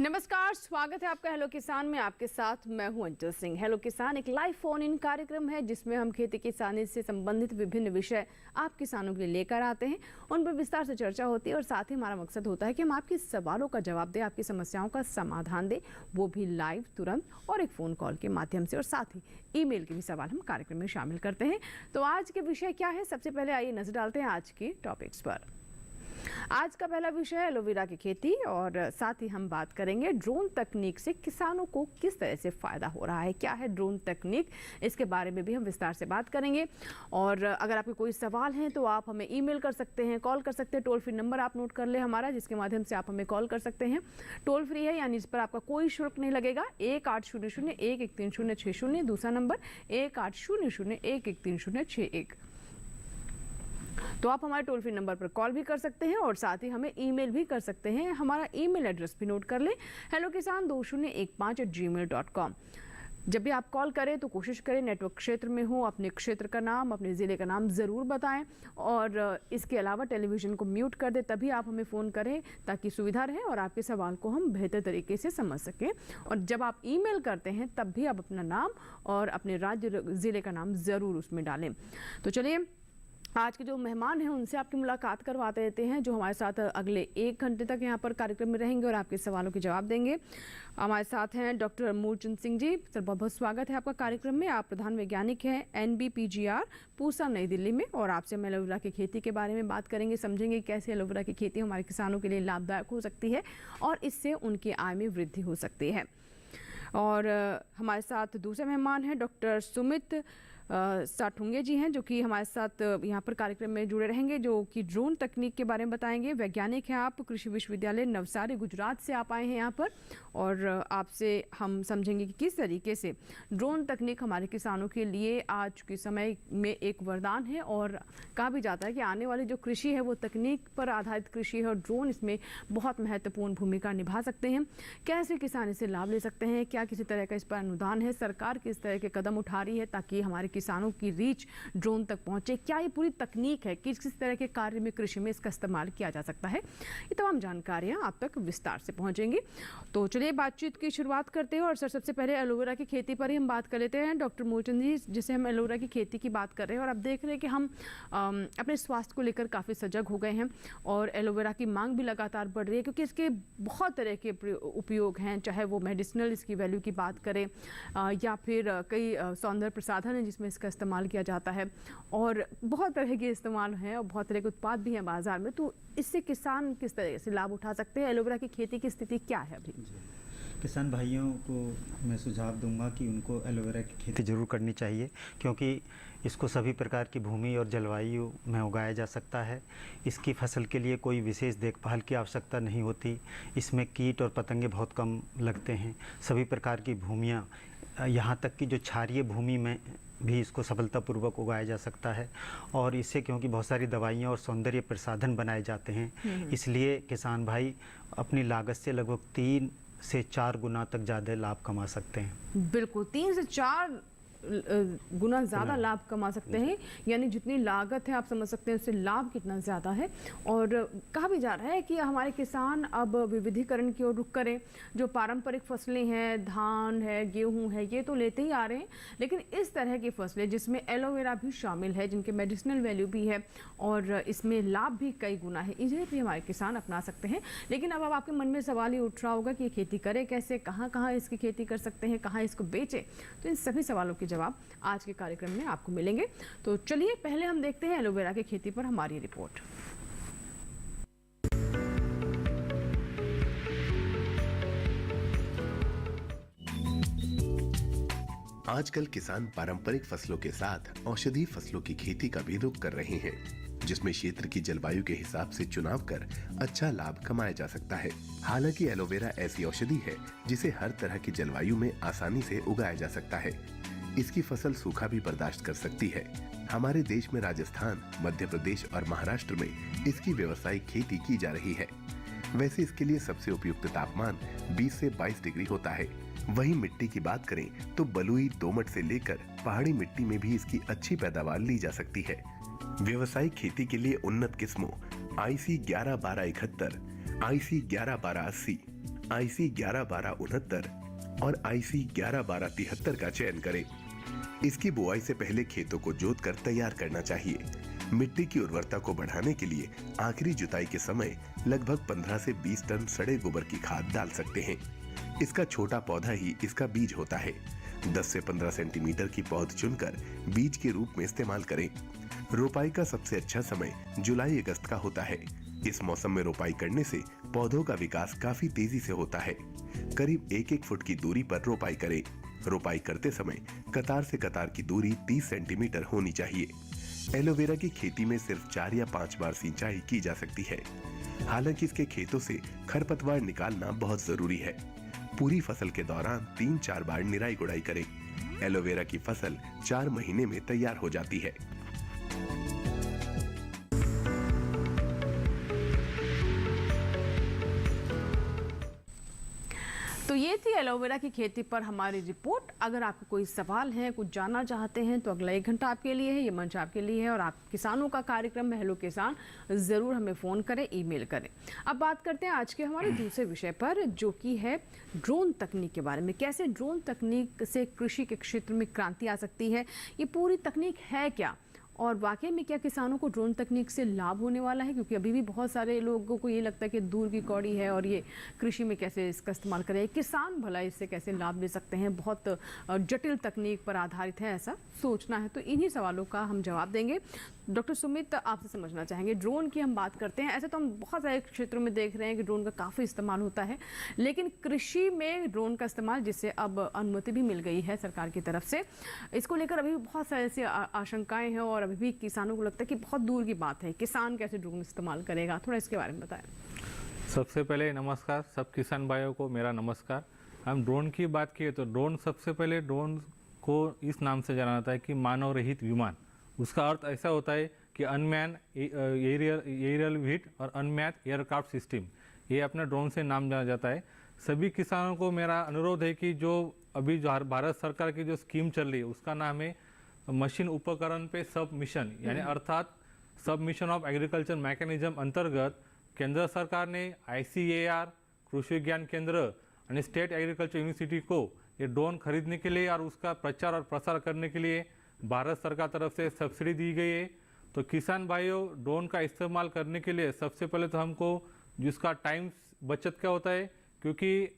नमस्कार, स्वागत है आपका हेलो किसान में। आपके साथ मैं हूं अंचल सिंह। हेलो किसान एक लाइव फोन इन कार्यक्रम है जिसमें हम खेती किसानी से संबंधित विभिन्न विषय आप किसानों के लिए लेकर आते हैं, उन पर विस्तार से चर्चा होती है और साथ ही हमारा मकसद होता है कि हम आपके सवालों का जवाब दें, आपकी समस्याओं का समाधान दें, वो भी लाइव, तुरंत और एक फ़ोन कॉल के माध्यम से। और साथ ही ईमेल के भी सवाल हम कार्यक्रम में शामिल करते हैं। तो आज के विषय क्या है, सबसे पहले आइए नजर डालते हैं आज के टॉपिक्स पर। आज का पहला विषय है एलोवेरा की खेती और साथ ही हम बात करेंगे ड्रोन तकनीक से किसानों को किस तरह से फायदा हो रहा है, क्या है ड्रोन तकनीक, इसके बारे में भी हम विस्तार से बात करेंगे। और अगर आपके कोई सवाल हैं तो आप हमें ईमेल कर सकते हैं, कॉल कर सकते हैं। टोल फ्री नंबर आप नोट कर ले हमारा, जिसके माध्यम से आप हमें कॉल कर सकते हैं। टोल फ्री है यानी इस पर आपका कोई शुल्क नहीं लगेगा। 1800-113060, दूसरा नंबर 1800-113061। तो आप हमारे टोल फ्री नंबर पर कॉल भी कर सकते हैं और साथ ही हमें ईमेल भी कर सकते हैं। हमारा ईमेल एड्रेस भी नोट कर लें, hellokisan2015@gmail.com। जब भी आप कॉल करें तो कोशिश करें नेटवर्क क्षेत्र में हो, अपने क्षेत्र का नाम, अपने ज़िले का नाम ज़रूर बताएं और इसके अलावा टेलीविज़न को म्यूट कर दें, तभी आप हमें फ़ोन करें ताकि सुविधा रहे और आपके सवाल को हम बेहतर तरीके से समझ सकें। और जब आप ईमेल करते हैं तब भी आप अपना नाम और अपने राज्य ज़िले का नाम ज़रूर उसमें डालें। तो चलिए आज के जो मेहमान हैं उनसे आपकी मुलाकात करवाते रहते हैं, जो हमारे साथ अगले 1 घंटे तक यहाँ पर कार्यक्रम में रहेंगे और आपके सवालों के जवाब देंगे। हमारे साथ हैं डॉक्टर मूलचंद सिंह जी। सर बहुत बहुत स्वागत है आपका कार्यक्रम में। आप प्रधान वैज्ञानिक हैं NBPGR पूसा नई दिल्ली में और आपसे हम एलोवेरा की खेती के बारे में बात करेंगे, समझेंगे कैसे एलोवेरा की खेती हमारे किसानों के लिए लाभदायक हो सकती है और इससे उनकी आय में वृद्धि हो सकती है। और हमारे साथ दूसरे मेहमान हैं डॉक्टर सुमित साठुंगे जी हैं, जो कि हमारे साथ यहाँ पर कार्यक्रम में जुड़े रहेंगे, जो कि ड्रोन तकनीक के बारे में बताएंगे। वैज्ञानिक हैं आप, कृषि विश्वविद्यालय नवसारी गुजरात से आप आए हैं यहाँ पर और आपसे हम समझेंगे कि किस तरीके से ड्रोन तकनीक हमारे किसानों के लिए आज के समय में एक वरदान है। और कहा भी जाता है कि आने वाली जो कृषि है वो तकनीक पर आधारित कृषि है और ड्रोन इसमें बहुत महत्वपूर्ण भूमिका निभा सकते हैं। कैसे किसान इससे लाभ ले सकते हैं, क्या किसी तरह का इस पर अनुदान है, सरकार किस तरह के कदम उठा रही है ताकि हमारे किसानों की रीच ड्रोन तक पहुंचे, क्या ये पूरी तकनीक है, किस तरह के कार्य में कृषि में इसका इस्तेमाल किया जा सकता है, ये तमाम जानकारियां आप तक विस्तार से पहुंचेंगी। तो चलिए बातचीत की शुरुआत करते हैं और सर सबसे पहले एलोवेरा की खेती पर ही हम बात कर लेते हैं। डॉक्टर मूलचंद जी, जैसे हम एलोवेरा की खेती की बात कर रहे हैं और अब देख रहे हैं कि हम अपने स्वास्थ्य को लेकर काफ़ी सजग हो गए हैं और एलोवेरा की मांग भी लगातार बढ़ रही है क्योंकि इसके बहुत तरह के उपयोग हैं, चाहे वो मेडिसिनल इसकी वैल्यू की बात करें या फिर कई सौंदर्य प्रसाधन है जिसमें इसका इस्तेमाल किया जाता है और बहुत तरह के इस्तेमाल हैं और बहुत तरह के उत्पाद भी हैं बाजार में। तो इससे किसान किस तरह से लाभ उठा सकते हैं, एलोवेरा की खेती की स्थिति क्या है अभी? किसान भाइयों को मैं सुझाव दूंगा कि उनको एलोवेरा की खेती ज़रूर करनी चाहिए क्योंकि इसको सभी प्रकार की भूमि और जलवायु में उगाया जा सकता है। इसकी फसल के लिए कोई विशेष देखभाल की आवश्यकता नहीं होती। इसमें कीट और पतंगे बहुत कम लगते हैं। सभी प्रकार की भूमियाँ, यहाँ तक कि जो क्षारीय भूमि में भी इसको सफलतापूर्वक उगाया जा सकता है और इससे क्योंकि बहुत सारी दवाइयाँ और सौंदर्य प्रसाधन बनाए जाते हैं, इसलिए किसान भाई अपनी लागत से लगभग 3 से 4 गुना तक ज़्यादा लाभ कमा सकते हैं। बिल्कुल 3 से 4 गुना ज़्यादा लाभ कमा सकते हैं, यानी जितनी लागत है आप समझ सकते हैं उससे लाभ कितना ज़्यादा है। और कहा भी जा रहा है कि हमारे किसान अब विविधीकरण की ओर रुख करें। जो पारंपरिक फसलें हैं, धान है, गेहूं है, ये तो लेते ही आ रहे हैं, लेकिन इस तरह की फसलें जिसमें एलोवेरा भी शामिल है, जिनके मेडिसिनल वैल्यू भी है और इसमें लाभ भी कई गुना है, इन्हें भी हमारे किसान अपना सकते हैं। लेकिन अब आपके मन में सवाल ही उठ रहा होगा कि ये खेती करें कैसे, कहाँ कहाँ इसकी खेती कर सकते हैं, कहाँ इसको बेचें। तो इन सभी सवालों के जवाब आज के कार्यक्रम में आपको मिलेंगे। तो चलिए पहले हम देखते हैं एलोवेरा की खेती पर हमारी रिपोर्ट। आजकल किसान पारंपरिक फसलों के साथ औषधीय फसलों की खेती का भी रुख कर रहे हैं, जिसमें क्षेत्र की जलवायु के हिसाब से चुनाव कर अच्छा लाभ कमाया जा सकता है। हालांकि एलोवेरा ऐसी औषधि है जिसे हर तरह की जलवायु में आसानी से उगाया जा सकता है। इसकी फसल सूखा भी बर्दाश्त कर सकती है। हमारे देश में राजस्थान, मध्य प्रदेश और महाराष्ट्र में इसकी व्यवसायिक खेती की जा रही है। वैसे इसके लिए सबसे उपयुक्त तापमान 20 से 22 डिग्री होता है। वहीं मिट्टी की बात करें तो बलुई, दोमट से लेकर पहाड़ी मिट्टी में भी इसकी अच्छी पैदावार ली जा सकती है। व्यवसायिक खेती के लिए उन्नत किस्मों IC 11-12-71, IC 11-12-80, IC 111269 और IC 111273 का चयन करें। इसकी बुआई से पहले खेतों को जोतकर तैयार करना चाहिए। मिट्टी की उर्वरता को बढ़ाने के लिए आखिरी जुताई के समय लगभग 15 से 20 टन सड़े गोबर की खाद डाल सकते हैं। इसका छोटा पौधा ही इसका बीज होता है। 10 से 15 सेंटीमीटर की पौध चुनकर बीज के रूप में इस्तेमाल करें। रोपाई का सबसे अच्छा समय जुलाई अगस्त का होता है। इस मौसम में रोपाई करने से पौधों का विकास काफी तेजी से होता है। करीब 1-1 फुट की दूरी पर रोपाई करें। रोपाई करते समय कतार से कतार की दूरी 30 सेंटीमीटर होनी चाहिए। एलोवेरा की खेती में सिर्फ 4 या 5 बार सिंचाई की जा सकती है। हालांकि इसके खेतों से खरपतवार निकालना बहुत जरूरी है। पूरी फसल के दौरान 3-4 बार निराई गुड़ाई करें। एलोवेरा की फसल 4 महीने में तैयार हो जाती है। तो ये थी एलोवेरा की खेती पर हमारी रिपोर्ट। अगर आपको कोई सवाल है, कुछ जानना चाहते हैं तो अगला 1 घंटा आपके लिए है, ये मंच आपके लिए है। और आप किसानों का कार्यक्रम में हेलो किसान ज़रूर हमें फ़ोन करें, ईमेल करें। अब बात करते हैं आज के हमारे दूसरे विषय पर, जो कि है ड्रोन तकनीक के बारे में। कैसे ड्रोन तकनीक से कृषि के क्षेत्र में क्रांति आ सकती है, ये पूरी तकनीक है क्या, और वाकई में क्या किसानों को ड्रोन तकनीक से लाभ होने वाला है? क्योंकि अभी भी बहुत सारे लोगों को ये लगता है कि दूर की कौड़ी है और ये कृषि में कैसे इसका इस्तेमाल करें, किसान भला इससे कैसे लाभ ले सकते हैं, बहुत जटिल तकनीक पर आधारित है ऐसा सोचना है। तो इन्हीं सवालों का हम जवाब देंगे। डॉक्टर सुमित, आपसे समझना चाहेंगे, ड्रोन की हम बात करते हैं, ऐसे तो हम बहुत सारे क्षेत्रों में देख रहे हैं कि ड्रोन का काफ़ी इस्तेमाल होता है, लेकिन कृषि में ड्रोन का इस्तेमाल, जिससे अब अनुमति भी मिल गई है सरकार की तरफ से, इसको लेकर अभी भी बहुत सारे ऐसी आशंकाएं हैं और अभी भी किसानों को लगता है कि बहुत दूर की बात है, किसान कैसे ड्रोन इस्तेमाल करेगा, थोड़ा इसके बारे में बताएं। सबसे पहले नमस्कार, सब किसान भाइयों को मेरा नमस्कार। हम ड्रोन की बात किए तो ड्रोन, सबसे पहले ड्रोन को इस नाम से जाना जाता है कि मानव रहित विमान। उसका अर्थ ऐसा होता है कि अनमैन एरियल व्हीट और अनमैन एयरक्राफ्ट सिस्टम, ये अपने ड्रोन से नाम जाना जाता है। सभी किसानों को मेरा अनुरोध है कि जो अभी जो भारत सरकार की जो स्कीम चल रही है उसका नाम है मशीन उपकरण पे सब मिशन, यानी अर्थात सब मिशन ऑफ एग्रीकल्चर मैकेनिज्म अंतर्गत केंद्र सरकार ने ICAR, कृषि विज्ञान केंद्र और स्टेट एग्रीकल्चर यूनिवर्सिटी को ये ड्रोन खरीदने के लिए और उसका प्रचार और प्रसार करने के लिए भारत सरकार तरफ से सब्सिडी दी गई है। तो किसान भाइयों, ड्रोन का इस्तेमाल करने के लिए सबसे पहले तो हमको जिसका टाइम बचत क्या होता है, क्योंकि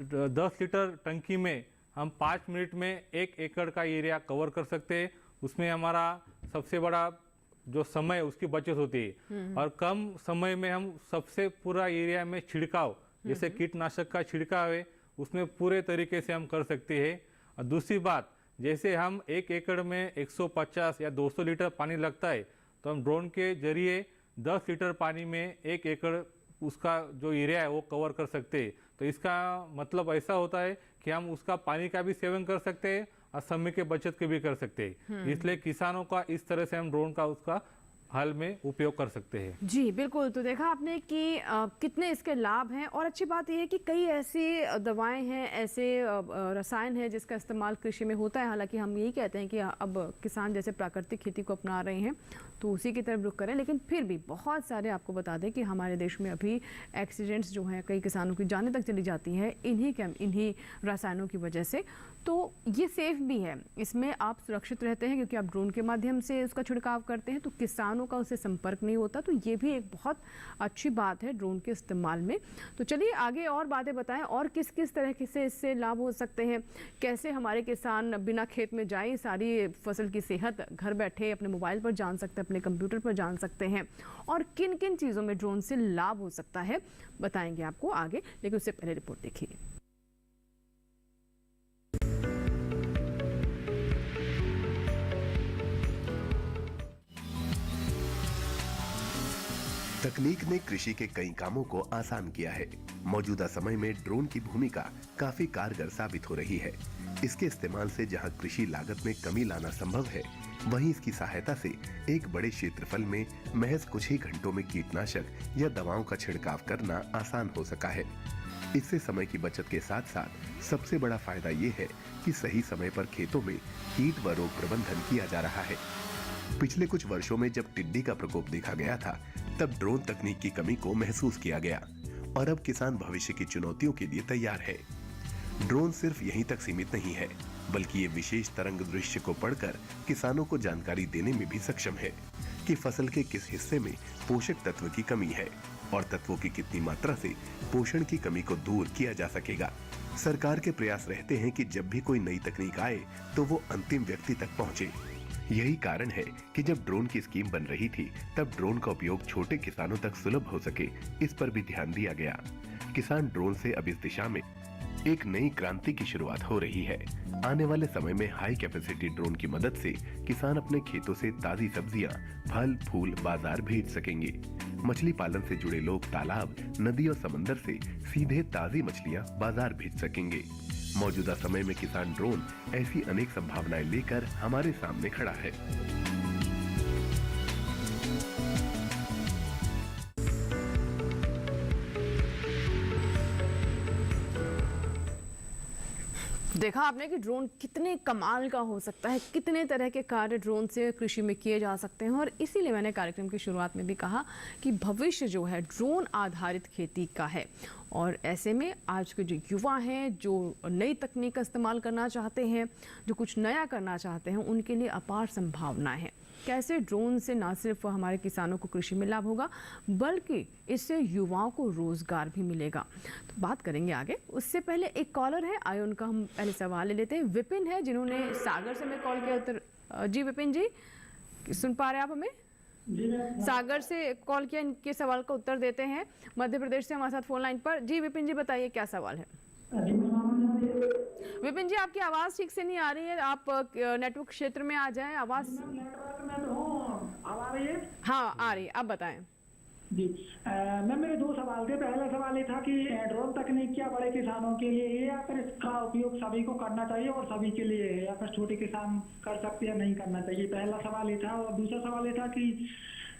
10 लीटर टंकी में हम 5 मिनट में 1 एकड़ का एरिया कवर कर सकते हैं। उसमें हमारा सबसे बड़ा जो समय उसकी बचत होती है और कम समय में हम सबसे पूरा एरिया में छिड़काव, जैसे कीटनाशक का छिड़काव है, उसमें पूरे तरीके से हम कर सकते हैं। और दूसरी बात, जैसे हम 1 एकड़ में 150 या 200 लीटर पानी लगता है, तो हम ड्रोन के जरिए 10 लीटर पानी में 1 एकड़ उसका जो एरिया है वो कवर कर सकते हैं। तो इसका मतलब ऐसा होता है कि हम उसका पानी का भी सेवन कर सकते हैं और समय के बचत के भी कर सकते हैं। इसलिए किसानों का इस तरह से हम ड्रोन का उसका हाल में उपयोग कर सकते हैं। जी बिल्कुल। तो देखा आपने कि कितने इसके लाभ हैं, और अच्छी बात यह है कि कई ऐसी दवाएं हैं, ऐसे रसायन हैं जिसका इस्तेमाल कृषि में होता है। हालांकि हम यही कहते हैं कि अब किसान जैसे प्राकृतिक खेती को अपना रहे हैं तो उसी की तरफ रुख करें, लेकिन फिर भी बहुत सारे, आपको बता दें कि हमारे देश में अभी एक्सीडेंट्स जो हैं, कई किसानों की जानें तक चली जाती हैं इन्हीं रसायनों की वजह से। तो ये सेफ भी है, इसमें आप सुरक्षित रहते हैं क्योंकि आप ड्रोन के माध्यम से उसका छिड़काव करते हैं, तो किसानों का उससे संपर्क नहीं होता। तो ये भी एक बहुत अच्छी बात है ड्रोन के इस्तेमाल में। तो चलिए आगे और बातें बताएं, और किस किस तरह से इससे लाभ हो सकते हैं, कैसे हमारे किसान बिना खेत में जाए सारी फसल की सेहत घर बैठे अपने मोबाइल पर जान सकते हैं, अपने कंप्यूटर पर जान सकते हैं, और किन किन चीज़ों में ड्रोन से लाभ हो सकता है बताएंगे आपको आगे। लेकिन उससे पहले रिपोर्ट देखिए। तकनीक ने कृषि के कई कामों को आसान किया है। मौजूदा समय में ड्रोन की भूमिका काफी कारगर साबित हो रही है। इसके इस्तेमाल से जहां कृषि लागत में कमी लाना संभव है, वहीं इसकी सहायता से एक बड़े क्षेत्रफल में महज कुछ ही घंटों में कीटनाशक या दवाओं का छिड़काव करना आसान हो सका है। इससे समय की बचत के साथ साथ सबसे बड़ा फायदा ये है कि सही समय पर खेतों में कीट व रोग प्रबंधन किया जा रहा है। पिछले कुछ वर्षों में जब टिड्डी का प्रकोप देखा गया था, तब ड्रोन तकनीक की कमी को महसूस किया गया। और अब किसान भविष्य की चुनौतियों के लिए तैयार है। ड्रोन सिर्फ यहीं तक सीमित नहीं है, बल्कि ये विशेष तरंग दृश्य को पढ़कर किसानों को जानकारी देने में भी सक्षम है कि फसल के किस हिस्से में पोषक तत्व की कमी है और तत्वों की कितनी मात्रा से पोषण की कमी को दूर किया जा सकेगा। सरकार के प्रयास रहते हैं कि जब भी कोई नई तकनीक आए तो वो अंतिम व्यक्ति तक पहुंचे। यही कारण है कि जब ड्रोन की स्कीम बन रही थी तब ड्रोन का उपयोग छोटे किसानों तक सुलभ हो सके, इस पर भी ध्यान दिया गया। किसान ड्रोन से अब इस दिशा में एक नई क्रांति की शुरुआत हो रही है। आने वाले समय में हाई कैपेसिटी ड्रोन की मदद से किसान अपने खेतों से ताजी सब्जियां, फल, फूल बाजार भेज सकेंगे। मछली पालन से जुड़े लोग तालाब, नदी और समंदर से सीधे ताजी मछलियां बाजार भेज सकेंगे। मौजूदा समय में किसान ड्रोन ऐसी अनेक संभावनाएं लेकर हमारे सामने खड़ा है। देखा आपने कि ड्रोन कितने कमाल का हो सकता है, कितने तरह के कार्य ड्रोन से कृषि में किए जा सकते हैं। और इसीलिए मैंने कार्यक्रम की शुरुआत में भी कहा कि भविष्य जो है ड्रोन आधारित खेती का है। और ऐसे में आज के जो युवा हैं, जो नई तकनीक का इस्तेमाल करना चाहते हैं, जो कुछ नया करना चाहते हैं, उनके लिए अपार संभावनाएं हैं। कैसे ड्रोन से न सिर्फ हमारे किसानों को कृषि में लाभ होगा, बल्कि इससे युवाओं को रोजगार भी मिलेगा। तो बात करेंगे आगे। उससे पहले एक कॉलर है, आइए उनका हम पहले सवाल ले लेते हैं। विपिन है, जिन्होंने सागर से मैं कॉल किया। जी विपिन जी, सुन पा रहे हैं आप हमें? सागर से कॉल किया, इनके सवाल का उत्तर देते हैं। मध्य प्रदेश से हमारे साथ फोन लाइन पर। जी विपिन जी, बताइए क्या सवाल है? विपिन जी, आपकी आवाज ठीक से नहीं आ रही है, आप नेटवर्क क्षेत्र में आ जाएं। आवाज आ रही है? हाँ आ रही है, आप बताएं। जी मैम, मेरे दो सवाल थे। पहला सवाल ये था कि ड्रोन तकनीक क्या बड़े किसानों के लिए है या फिर इसका उपयोग सभी को करना चाहिए और सभी के लिए है, या फिर छोटे किसान कर सकते हैं, नहीं करना चाहिए? पहला सवाल ये था। और दूसरा सवाल ये था कि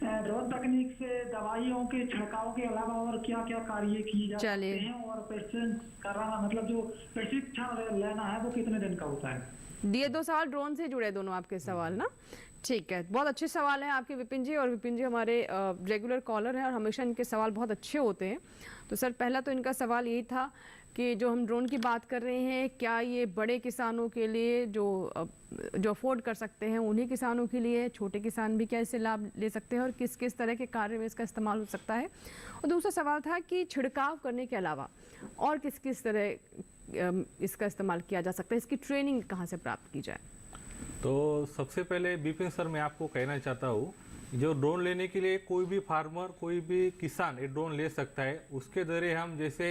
ड्रोन तकनीक से दवाइयों के छिड़काव के अलावा और क्या क्या कार्य किए जा सकते हैं, और प्रशिक्षण कराना, मतलब जो प्रशिक्षण लेना है वो कितने दिन का होता है? ये दो सवाल ड्रोन से जुड़े दोनों आपके सवाल ना? ठीक है, बहुत अच्छे सवाल हैं आपके विपिन जी। और विपिन जी हमारे रेगुलर कॉलर हैं और हमेशा इनके सवाल बहुत अच्छे होते हैं। तो सर, पहला तो इनका सवाल यही था कि जो हम ड्रोन की बात कर रहे हैं, क्या ये बड़े किसानों के लिए जो अफोर्ड कर सकते हैं उन्हीं किसानों के लिए, छोटे किसान भी क्या इससे लाभ ले सकते हैं, और किस किस तरह के कार्य में इसका इस्तेमाल हो सकता है? और दूसरा सवाल था कि छिड़काव करने के अलावा और किस किस तरह इसका इस्तेमाल किया जा सकता है, इसकी ट्रेनिंग कहाँ से प्राप्त की जाए? तो सबसे पहले विपिन सर, मैं आपको कहना चाहता हूँ, जो ड्रोन लेने के लिए कोई भी फार्मर, कोई भी किसान ये ड्रोन ले सकता है। उसके जरिए हम जैसे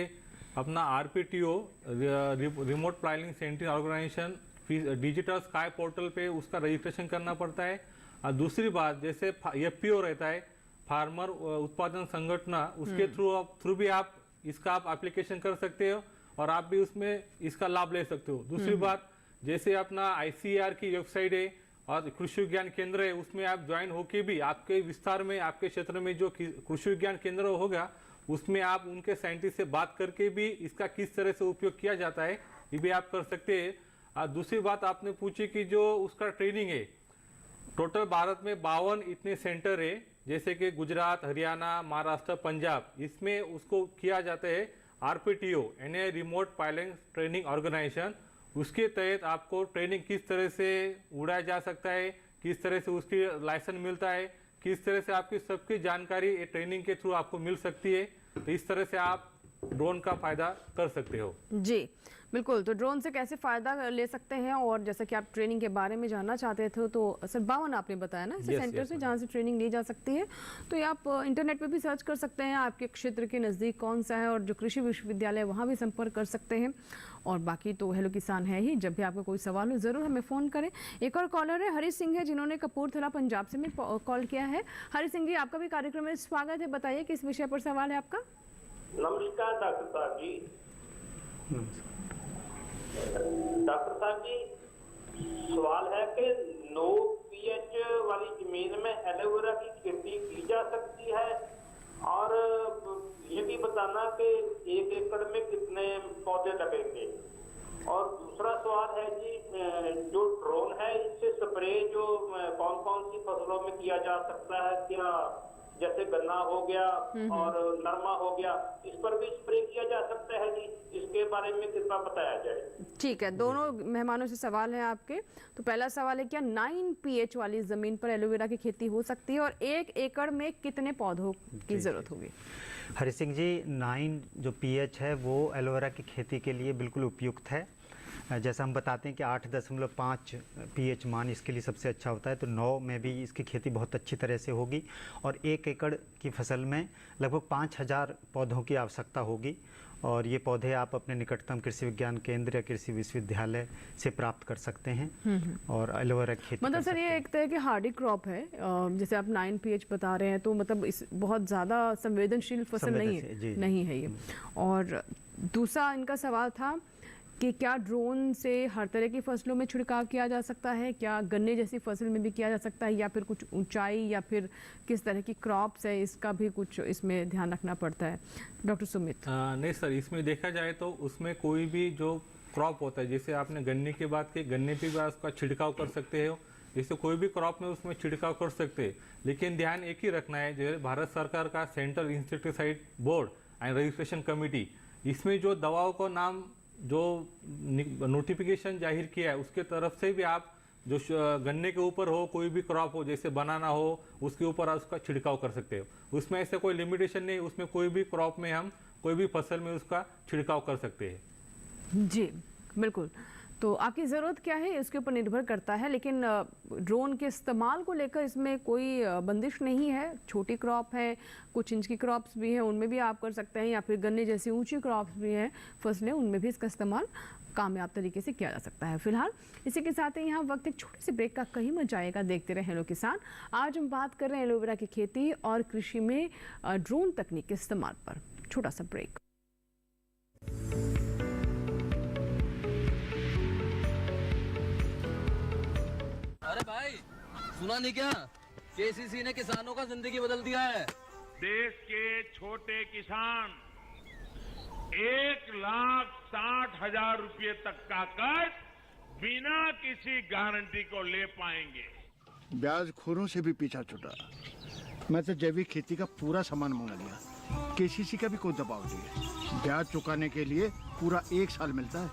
अपना RPTO, remote planning central organisation, digital sky portal पे उसका रजिस्ट्रेशन करना पड़ता है। और दूसरी बात, जैसे FPO रहता है, फार्मर उत्पादन संगठन, उसके थ्रू भी आप इसका एप्लीकेशन कर सकते हो और आप भी उसमें इसका लाभ ले सकते हो। दूसरी बात, जैसे अपना ICAR की वेबसाइट है और कृषि विज्ञान केंद्र है, उसमें आप ज्वाइन होके भी आपके विस्तार में, आपके क्षेत्र में जो कृषि विज्ञान केंद्र होगा, उसमें आप उनके साइंटिस्ट से बात करके भी इसका किस तरह से उपयोग किया जाता है ये भी आप कर सकते हैं। और दूसरी बात आपने पूछी कि जो उसका ट्रेनिंग है, टोटल भारत में 52 इतने सेंटर है, जैसे कि गुजरात, हरियाणा, महाराष्ट्र, पंजाब, इसमें उसको किया जाता है RPTO, यानी रिमोट पायलट ट्रेनिंग ऑर्गेनाइजेशन। उसके तहत आपको ट्रेनिंग किस तरह से उड़ाया जा सकता है, किस तरह से उसकी लाइसेंस मिलता है, किस तरह से आपकी सबकी जानकारी ये ट्रेनिंग के थ्रू आपको मिल सकती है। तो इस तरह से आप ड्रोन का फायदा कर सकते हो। जी बिल्कुल, तो ड्रोन से कैसे फ़ायदा ले सकते हैं, और जैसा कि आप ट्रेनिंग के बारे में जानना चाहते थे, तो सर 52 आपने बताया ना ऐसे सेंटर से जहाँ से ट्रेनिंग ली जा सकती है। तो ये आप इंटरनेट पे भी सर्च कर सकते हैं, आपके क्षेत्र के नज़दीक कौन सा है, और जो कृषि विश्वविद्यालय वहाँ भी संपर्क कर सकते हैं। और बाकी तो हेलो किसान है ही, जब भी आपको कोई सवाल हो ज़रूर हमें फ़ोन करें। एक और कॉलर है, हरी सिंह है, जिन्होंने कपूरथला पंजाब से कॉल किया है। हरी सिंह जी, आपका भी कार्यक्रम में स्वागत है। बताइए किस विषय पर सवाल है आपका? नमस्कार डॉक्टर साहब जी। डॉक्टर साहब जी, सवाल है कि 9 pH वाली जमीन में एलोवेरा की खेती की जा सकती है, और ये भी बताना कि 1 एकड़ में कितने पौधे लगेंगे। और दूसरा सवाल है जी, जो ड्रोन है इससे स्प्रे जो कौन कौन सी फसलों में किया जा सकता है, क्या जैसे गन्ना हो गया और नरमा हो गया, इस पर भी स्प्रे किया जा सकता है जी? इसके बारे में कृपया बताया जाए। ठीक है, दोनों मेहमानों से सवाल है आपके। तो पहला सवाल है, क्या 9 pH वाली जमीन पर एलोवेरा की खेती हो सकती है और 1 एकड़ में कितने पौधों की जरूरत होगी? हरि सिंह जी, 9 जो pH है वो एलोवेरा की खेती के लिए बिल्कुल उपयुक्त है। जैसा हम बताते हैं कि 8.5 pH मान इसके लिए सबसे अच्छा होता है, तो 9 में भी इसकी खेती बहुत अच्छी तरह से होगी और 1 एकड़ की फसल में लगभग 5000 पौधों की आवश्यकता होगी। और ये पौधे आप अपने निकटतम कृषि विज्ञान केंद्र या कृषि विश्वविद्यालय से प्राप्त कर सकते हैं और एलोवेरा की खेती मतलब कर सर, ये सकते एक तरह की हार्डी क्रॉप है। जैसे आप 9 pH बता रहे हैं, तो मतलब इस बहुत ज़्यादा संवेदनशील फसल नहीं है, जी। नहीं है ये। और दूसरा इनका सवाल था कि क्या ड्रोन से हर तरह की फसलों में छिड़काव किया जा सकता है? क्या गन्ने जैसी फसल में भी किया जा सकता है, या फिर कुछ ऊंचाई या फिर किस तरह की क्रॉप्स है, इसका भी कुछ इसमें ध्यान रखना पड़ता है? डॉक्टर सुमित। नहीं सर, इसमें देखा जाए तो उसमें कोई भी जो क्रॉप होता है, जैसे आपने गन्ने की बात की, गन्ने पे भी आप उसका छिड़काव कर सकते हो, जैसे कोई भी क्रॉप में उसमें छिड़काव कर सकते हैं। लेकिन ध्यान एक ही रखना है, जो भारत सरकार का central insecticide board and registration committee, इसमें जो दवाओं को नाम जो नोटिफिकेशन जाहिर किया है उसके तरफ से भी आप जो गन्ने के ऊपर हो, कोई भी क्रॉप हो, जैसे बनाना हो, उसके ऊपर आप उसका छिड़काव कर सकते हो। उसमें ऐसे कोई लिमिटेशन नहीं, उसमें कोई भी क्रॉप में हम कोई भी फसल में उसका छिड़काव कर सकते हैं। जी बिल्कुल। तो आपकी ज़रूरत क्या है इसके ऊपर निर्भर करता है, लेकिन ड्रोन के इस्तेमाल को लेकर इसमें कोई बंदिश नहीं है। छोटी क्रॉप है, कुछ इंच की क्रॉप्स भी हैं, उनमें भी आप कर सकते हैं, या फिर गन्ने जैसी ऊंची क्रॉप्स भी हैं फसलें, उनमें भी इसका इस्तेमाल कामयाब तरीके से किया जा सकता है। फिलहाल इसी के साथ ही यहाँ वक्त एक छोटे से ब्रेक का कहीं मत जाएगा, देखते रहे हेलो किसान। आज हम बात कर रहे हैं एलोवेरा की खेती और कृषि में ड्रोन तकनीक के इस्तेमाल पर। छोटा सा ब्रेक। अरे भाई, सुना नहीं क्या? केसीसी ने किसानों का जिंदगी बदल दिया है। देश के छोटे किसान 1,60,000 रुपए तक का कर्ज बिना किसी गारंटी को ले पाएंगे। ब्याज खोरों से भी पीछा छुटा। मैं तो जैविक खेती का पूरा सामान मंगा लिया। केसीसी का भी कोई दबाव नहीं है। ब्याज चुकाने के लिए पूरा 1 साल मिलता है।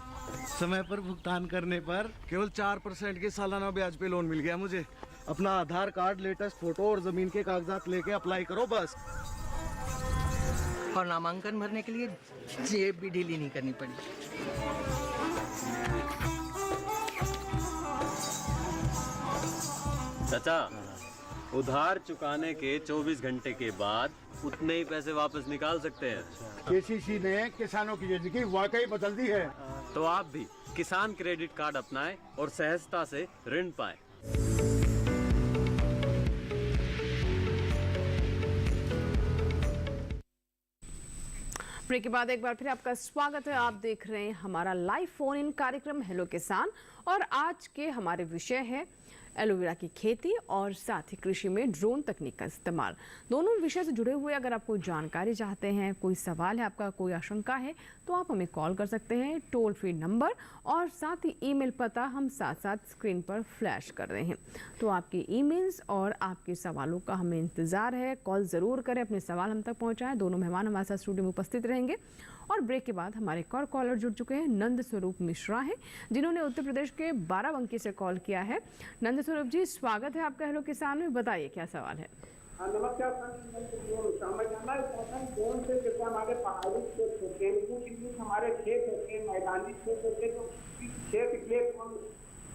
समय पर भुगतान करने पर केवल 4% के सालाना ब्याज पे लोन मिल गया मुझे। अपना आधार कार्ड, लेटेस्ट फोटो और जमीन के कागजात लेके अप्लाई करो बस। और नामांकन भरने के लिए जेब भी ढीली नहीं करनी पड़ी। चाचा, उधार चुकाने के 24 घंटे के बाद उतने ही पैसे वापस निकाल सकते हैं। केसीसी ने किसानों की जिंदगी वाकई बदल दी है। तो आप भी किसान क्रेडिट कार्ड अपनाएं और सहजता से ऋण पाएं। ब्रेक के बाद एक बार फिर आपका स्वागत है। आप देख रहे हैं हमारा लाइव फोन इन कार्यक्रम हेलो किसान, और आज के हमारे विषय है एलोवेरा की खेती और साथ ही कृषि में ड्रोन तकनीक का इस्तेमाल। दोनों विषय से जुड़े हुए अगर आप कोई जानकारी चाहते हैं, कोई सवाल है आपका, कोई आशंका है, तो आप हमें कॉल कर सकते हैं टोल फ्री नंबर, और साथ ही ईमेल पता हम साथ साथ स्क्रीन पर फ्लैश कर रहे हैं। तो आपके ईमेल्स और आपके सवालों का हमें इंतज़ार है। कॉल ज़रूर करें, अपने सवाल हम तक पहुँचाएँ। दोनों मेहमान हमारे साथ स्टूडियो में उपस्थित रहेंगे। और ब्रेक के बाद हमारे एक और कॉलर जुड़ चुके हैं, नंद स्वरूप मिश्रा हैं, जिन्होंने उत्तर प्रदेश के बाराबंकी से कॉल किया है। नंद स्वरूप जी, स्वागत है आपका हेलो किसान में। बताइए क्या सवाल है। नमस्कार सर, कौन से जैसे हमारे पहाड़ी क्षेत्र होते हैं, कुछ हमारे खेत होते हैं, मैदानी क्षेत्र होते हैं, तो खेत के लिए कौन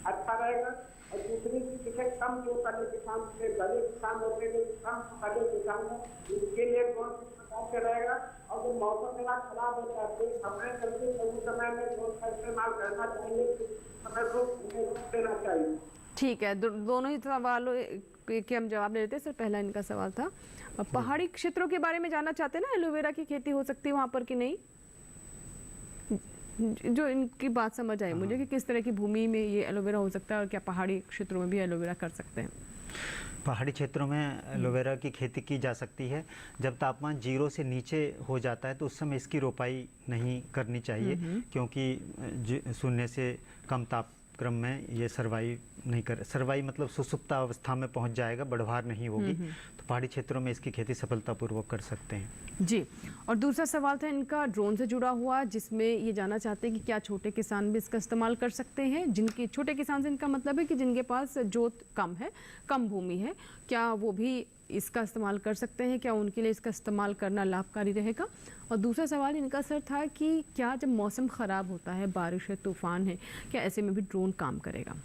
अच्छा रहेगा? और दूसरी जैसे कम जो वाले किसान, बड़े किसान होते हैं, कम वाले किसान हो, उनके लिए कौन से प्रकार से रहेगा? और जो मौसम मेरा खराब होता है, तो समय करके सही समय में ड्रोन का इस्तेमाल करना चाहिए, समय रोक देना चाहिए। ठीक है, दोनों ही सवालों के हम जवाब ले लेते हैं। सर, पहला इनका सवाल था, पहाड़ी क्षेत्रों के बारे में जानना चाहते हैं ना, एलोवेरा की खेती हो सकती है वहाँ पर कि नहीं? जो इनकी बात समझ आई मुझे कि किस तरह की भूमि में ये एलोवेरा हो सकता है, और क्या पहाड़ी क्षेत्रों में भी एलोवेरा कर सकते हैं? पहाड़ी क्षेत्रों में एलोवेरा की खेती की जा सकती है। जब तापमान 0 से नीचे हो जाता है तो उस समय इसकी रोपाई नहीं करनी चाहिए, क्योंकि 0 से कम क्रम में ये सर्वाई मतलब सुसुप्त अवस्था में पहुंच जाएगा, बढ़वार नहीं होगी। तो पहाड़ी क्षेत्रों में इसकी खेती सफलतापूर्वक कर सकते हैं। जी, और दूसरा सवाल था इनका ड्रोन से जुड़ा हुआ, जिसमें ये जानना चाहते हैं कि क्या छोटे किसान भी इसका इस्तेमाल कर सकते हैं। जिनके छोटे किसान से इनका मतलब है कि जिनके पास जोत कम है, कम भूमि है, क्या वो भी इसका इस्तेमाल कर सकते हैं? क्या उनके लिए इसका इस्तेमाल करना लाभकारी रहेगा? और दूसरा सवाल इनका सर था कि क्या जब मौसम ख़राब होता है, बारिश है, तूफान है, क्या ऐसे में भी ड्रोन काम करेगा?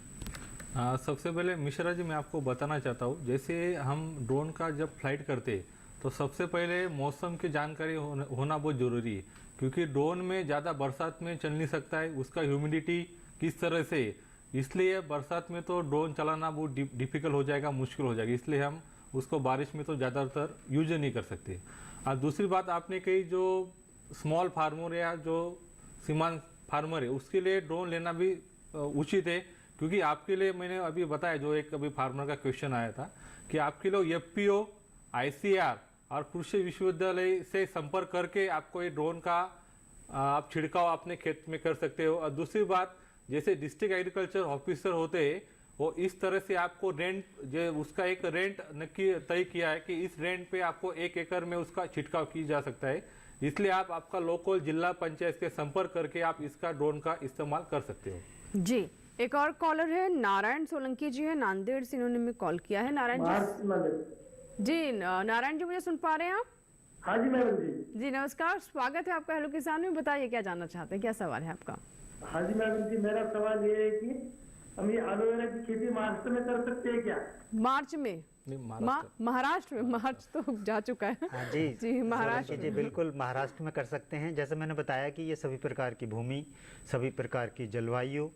सबसे पहले मिश्रा जी मैं आपको बताना चाहता हूँ, जैसे हम ड्रोन का जब फ्लाइट करते तो सबसे पहले मौसम की जानकारी होना बहुत ज़रूरी है, क्योंकि ड्रोन में ज़्यादा बरसात में चल नहीं सकता है, उसका ह्यूमिडिटी किस तरह से, इसलिए बरसात में तो ड्रोन चलाना बहुत डिफ़िकल्ट हो जाएगा, मुश्किल हो जाएगा, इसलिए हम उसको बारिश में तो ज़्यादातर यूज नहीं कर सकते। और दूसरी बात आपने कही, जो स्मॉल फार्मर या जो सीमांत फार्मर है उसके लिए ड्रोन लेना भी उचित है, क्योंकि आपके लिए मैंने अभी बताया, जो एक अभी फार्मर का क्वेश्चन आया था कि आपके लिए FPO, ICAR और कृषि विश्वविद्यालय से संपर्क करके आपको ये ड्रोन का आप छिड़काव अपने खेत में कर सकते हो। और दूसरी बात, जैसे डिस्ट्रिक्ट एग्रीकल्चर ऑफिसर होते हैं वो इस तरह से आपको रेंट, जो उसका एक रेंट नक्की तय किया है कि इस रेंट पे आपको 1 एकड़ में उसका छिड़काव की जा सकता है, इसलिए आप आपका लोकल जिला पंचायत के संपर्क करके आप इसका ड्रोन का इस्तेमाल कर सकते हो। जी, एक और कॉलर है नारायण सोलंकी जी है, नांदेड़ से इन्होंने में कॉल किया है। नारायण जी, नारायण जी मुझे सुन पा रहे हैं आप? हाँ जी मैडम जी। जी नमस्कार, स्वागत है आपका हेलो किसान में। बताइए क्या जानना चाहते हैं, क्या सवाल है आपका? हाँ जी मैडम जी, मेरा सवाल ये है कि हम ये एलोवेरा की खेती महाराष्ट्र में कर सकते हैं क्या? मार्च में? महाराष्ट्र में? मार्च तो जा चुका है। हाँ जी, जी महाराष्ट्र जी बिल्कुल महाराष्ट्र में कर सकते हैं। जैसे मैंने बताया कि ये सभी प्रकार की भूमि, सभी प्रकार की जलवायु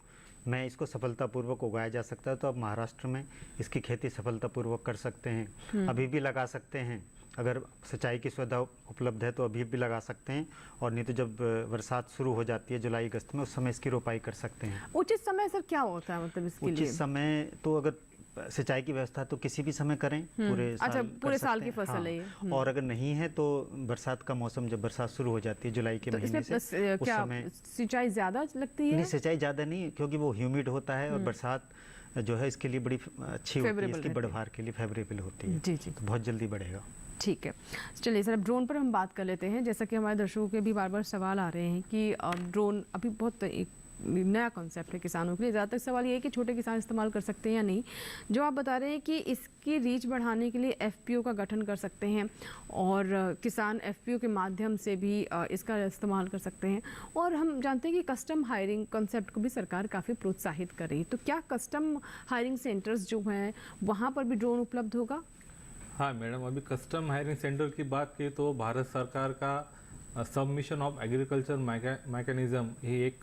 में इसको सफलतापूर्वक उगाया जा सकता है, तो अब महाराष्ट्र में इसकी खेती सफलतापूर्वक कर सकते हैं। अभी भी लगा सकते हैं, अगर सिंचाई की सुविधा उपलब्ध है तो अभी भी लगा सकते हैं, और नहीं तो जब बरसात शुरू हो जाती है जुलाई अगस्त में, उस समय इसकी रोपाई कर सकते हैं। उचित समय सर क्या होता है, मतलब इसके लिए? उचित समय तो अगर सिंचाई की व्यवस्था तो किसी भी समय करें, पूरे साल। अच्छा, पूरे साल की फसल है ये। और अगर नहीं है तो बरसात का मौसम, जब बरसात शुरू हो जाती है जुलाई के महीने से, उस समय सिंचाई ज्यादा लगती है? नहीं, सिंचाई ज्यादा नहीं, क्योंकि वो ह्यूमिड होता है और बरसात जो है इसके लिए बड़ी अच्छी होती है, इसकी बढ़वार के लिए फेवरेबल होती है। जी जी, तो बहुत जल्दी बढ़ेगा। ठीक है, चलिए सर अब ड्रोन पर हम बात कर लेते हैं। जैसा कि हमारे दर्शकों के भी बार बार सवाल आ रहे हैं कि ड्रोन अभी बहुत एक नया कॉन्सेप्ट है किसानों के लिए। ज़्यादातर सवाल ये है कि छोटे किसान इस्तेमाल कर सकते हैं या नहीं। जो आप बता रहे हैं कि इसकी रीच बढ़ाने के लिए FPO का गठन कर सकते हैं, और किसान FPO के माध्यम से भी इसका इस्तेमाल कर सकते हैं। और हम जानते हैं कि कस्टम हायरिंग कॉन्सेप्ट को भी सरकार काफ़ी प्रोत्साहित कर रही है, तो क्या कस्टम हायरिंग सेंटर्स जो हैं वहाँ पर भी ड्रोन उपलब्ध होगा? हाँ मैडम, अभी कस्टम हायरिंग सेंटर की बात की तो भारत सरकार का सबमिशन ऑफ एग्रीकल्चर मैकेनिज्म, ये एक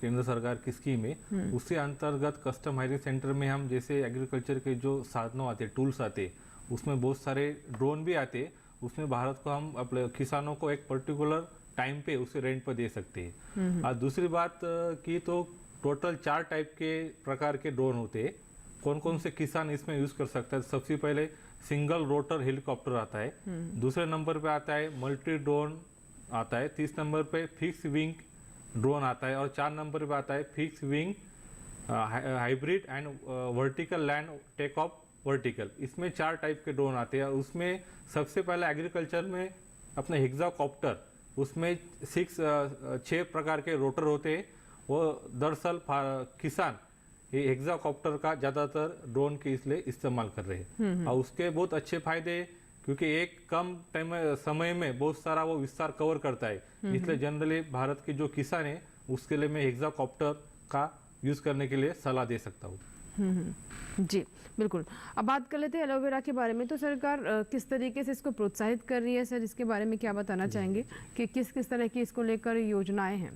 केंद्र सरकार की स्कीम है। उसके अंतर्गत कस्टम हायरिंग सेंटर में हम जैसे एग्रीकल्चर के जो साधनों आते, टूल्स आते, उसमें बहुत सारे ड्रोन भी आते, उसमें भारत को हम अपने किसानों को एक पर्टिकुलर टाइम पे उसे रेंट पर दे सकते हैं। और दूसरी बात की तो टोटल 4 टाइप के प्रकार के ड्रोन होते हैं। कौन कौन से किसान इसमें यूज कर सकता है? सबसे पहले सिंगल रोटर हेलीकॉप्टर आता है, दूसरे नंबर पे आता है मल्टी ड्रोन आता है, 30 नंबर पे फिक्स विंग ड्रोन आता है, और 4 नंबर पे आता है fix wing hybrid and vertical land take off vertical. इसमें 4 टाइप के ड्रोन आते हैं। उसमें सबसे पहले एग्रीकल्चर में अपने हेक्साकॉप्टर, उसमें 6 प्रकार के रोटर होते हैं। वो दरअसल किसान ये हेक्साकॉप्टर का ज़्यादातर ड्रोन के इसलिए इस्तेमाल कर रहे हैं, और उसके बहुत अच्छे फायदे, क्योंकि एक कम समय में बहुत सारा वो विस्तार कवर करता है, इसलिए जनरली भारत के जो किसान है उसके लिए मैं हेक्साकॉप्टर का यूज करने के लिए सलाह दे सकता हूँ। जी बिल्कुल। अब बात कर लेते हैं एलोवेरा के बारे में। तो सरकार किस तरीके से इसको प्रोत्साहित कर रही है सर, इसके बारे में क्या बताना चाहेंगे कि किस किस तरह की इसको लेकर योजनाएं हैं?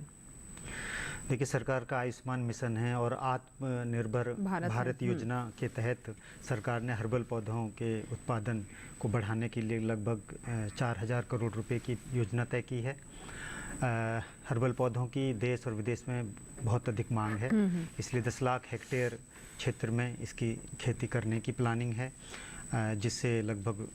देखिए, सरकार का आयुष्मान मिशन है और आत्मनिर्भर भारत योजना के तहत सरकार ने हर्बल पौधों के उत्पादन को बढ़ाने के लिए लगभग 4000 करोड़ रुपए की योजना तय की है। हर्बल पौधों की देश और विदेश में बहुत अधिक मांग है, इसलिए 10 लाख हेक्टेयर क्षेत्र में इसकी खेती करने की प्लानिंग है, जिससे लगभग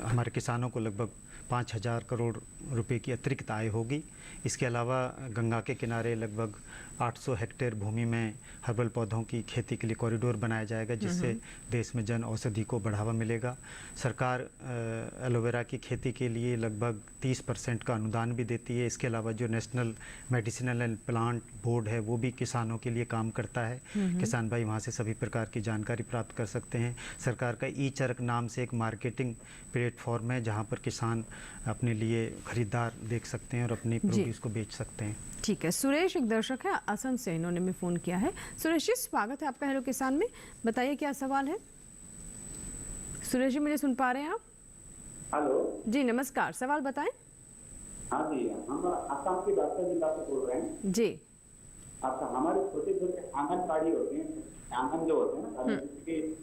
हमारे किसानों को लगभग 5,000 करोड़ रुपए की अतिरिक्त आय होगी। इसके अलावा गंगा के किनारे लगभग 800 हेक्टेयर भूमि में हर्बल पौधों की खेती के लिए कॉरिडोर बनाया जाएगा, जिससे देश में जन औषधि को बढ़ावा मिलेगा। सरकार एलोवेरा की खेती के लिए लगभग 30% का अनुदान भी देती है। इसके अलावा जो national medicinal and plant board है वो भी किसानों के लिए काम करता है। किसान भाई वहाँ से सभी प्रकार की जानकारी प्राप्त कर सकते हैं। सरकार का ई चरक नाम से एक मार्केटिंग प्लेटफॉर्म है जहाँ पर किसान अपने लिए खरीदार देख सकते हैं और अपनी प्रोड्यूस को बेच सकते हैं। ठीक है। सुरेश एक दर्शक है असम से, इन्होंने भी फ़ोन किया है। सुरेश जी स्वागत है आपका हेलो किसान में, बताइए क्या सवाल है। सुरेश जी मुझे सुन पा रहे हैं आप? हेलो जी नमस्कार, सवाल बताएं। हाँ जी, हम असम की बस्तर जिला से बोल रहे हैं जी। अच्छा, हमारे छोटे छोटे आंगनबाड़ी होते हैं, आंगन जो होते हैं ना,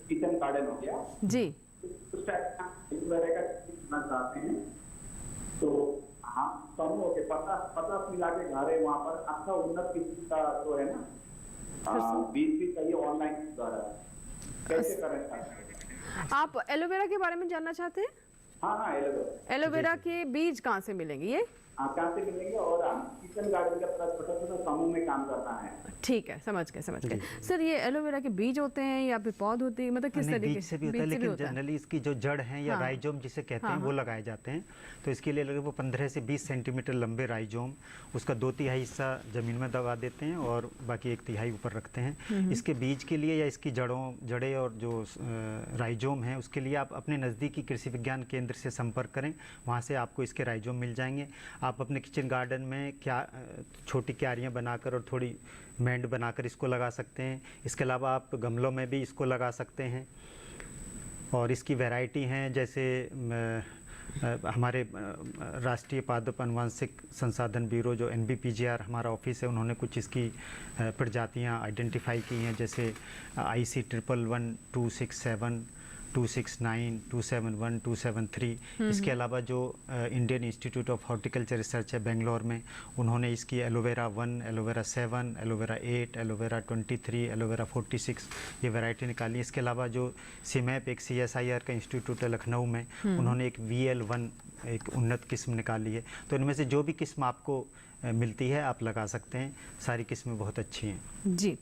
किचन गार्डन हो गया जी, उस टाइप का करना चाहते हैं, तो हाँ समूह के 50 मिला के घर है वहाँ पर। अच्छा उन्नत किस्म का जो है ना बीज भी चाहिए ऑनलाइन द्वारा, कैसे करें? आप एलोवेरा के बारे में जानना चाहते हैं? हाँ, एलोवेरा के बीज कहाँ से मिलेंगे ये? कहाँ से मिलेंगे, और किचन गार्डन का छोटा छोटा समूह में काम करना है। ठीक है, समझ गए। सर ये एलोवेरा के बीज होते हैं या फिर पौध होती है, मतलब किस तरीके बीज से भी होता है, लेकिन जनरली इसकी जो जड़ हैं या राइजोम जिसे कहते हैं वो लगाए जाते हैं। तो इसके लिए लगभग 15 से 20 सेंटीमीटर लंबे राइजोम, उसका 2/3 हिस्सा जमीन में दबा देते हैं और बाकी 1/3 ऊपर रखते हैं। इसके बीज के लिए या इसकी जड़ें और जो राइजोम है उसके लिए आप अपने नज़दीकी कृषि विज्ञान केंद्र से संपर्क करें, वहाँ से आपको इसके राइजोम मिल जाएंगे। आप अपने किचन गार्डन में छोटी क्यारियाँ बनाकर और थोड़ी मैंड बनाकर इसको लगा सकते हैं। इसके अलावा आप गमलों में भी इसको लगा सकते हैं और इसकी वैरायटी हैं, जैसे हमारे राष्ट्रीय पादप अनुवांशिक संसाधन ब्यूरो जो NBPGR हमारा ऑफिस है, उन्होंने कुछ इसकी प्रजातियां आइडेंटिफाई की हैं, जैसे IC 111, 267, 269, 271, 273। इसके अलावा जो Indian institute of horticulture research है बेंगलोर में, उन्होंने इसकी aloe vera 1, aloe vera 7, aloe vera 8, aloe vera 23, aloe vera 46 ये वैरायटी निकाली। इसके अलावा जो CMAP एक CSIR का इंस्टीट्यूट है लखनऊ में, उन्होंने एक VL1 एक उन्नत किस्म निकाली है। तो इनमें से जो भी किस्म आपको मिलती है आप लगा सकते हैं, सारी किस्में बहुत अच्छी हैं। जी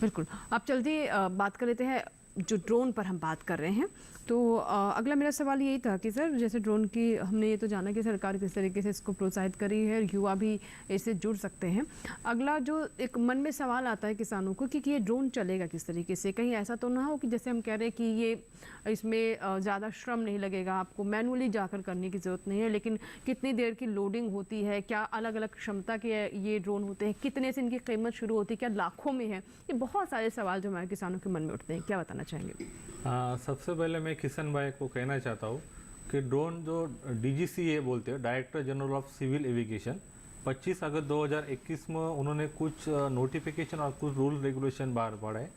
बिल्कुल। आप जल्दी बात कर लेते हैं, जो ड्रोन पर हम बात कर रहे हैं, तो अगला मेरा सवाल यही था कि सर जैसे ड्रोन की हमने ये तो जाना कि सरकार किस तरीके से इसको प्रोत्साहित करी है, युवा भी इससे जुड़ सकते हैं। अगला जो एक मन में सवाल आता है किसानों को कि ये ड्रोन चलेगा किस तरीके से, कहीं ऐसा तो ना हो कि जैसे हम कह रहे हैं कि ये इसमें ज़्यादा श्रम नहीं लगेगा, आपको मैनुअली जाकर करने की ज़रूरत नहीं है, लेकिन कितनी देर की लोडिंग होती है, क्या अलग अलग क्षमता के ये ड्रोन होते हैं, कितने से इनकी कीमत शुरू होती है, क्या लाखों में है? ये बहुत सारे सवाल जो हमारे किसानों के मन में उठते हैं, क्या बताना चाहेंगे? सबसे पहले मैं किसान भाई को कहना चाहता हूँ कि ड्रोन जो DGCA बोलते हैं, director general of civil aviation, 25 अगस्त 2021 में उन्होंने कुछ नोटिफिकेशन और कुछ रूल रेगुलेशन बाहर पड़े।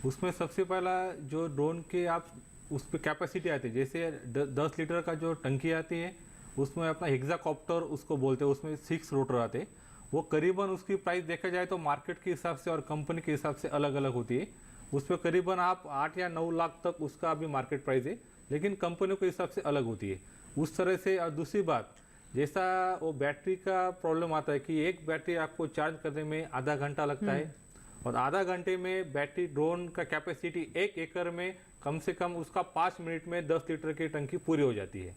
उसमें सबसे पहला जो ड्रोन के आप उस पर कैपेसिटी आती है, जैसे 10 लीटर का जो टंकी आती है उसमें अपना हेक्साकॉप्टर उसको बोलते हैं, उसमें 6 रोटर आते हैं। वो करीबन उसकी प्राइस देखा जाए तो मार्केट के हिसाब से और कंपनी के हिसाब से अलग अलग होती है। उस पर करीबन आप 8 या 9 लाख तक उसका अभी मार्केट प्राइस है, लेकिन कंपनियों के हिसाब से अलग होती है उस तरह से। और दूसरी बात, जैसा वो बैटरी का प्रॉब्लम आता है कि एक बैटरी आपको चार्ज करने में आधा घंटा लगता है, और आधा घंटे में बैटरी ड्रोन का कैपेसिटी 1 एकड़ में कम से कम उसका 5 मिनट में 10 लीटर की टंकी पूरी हो जाती है।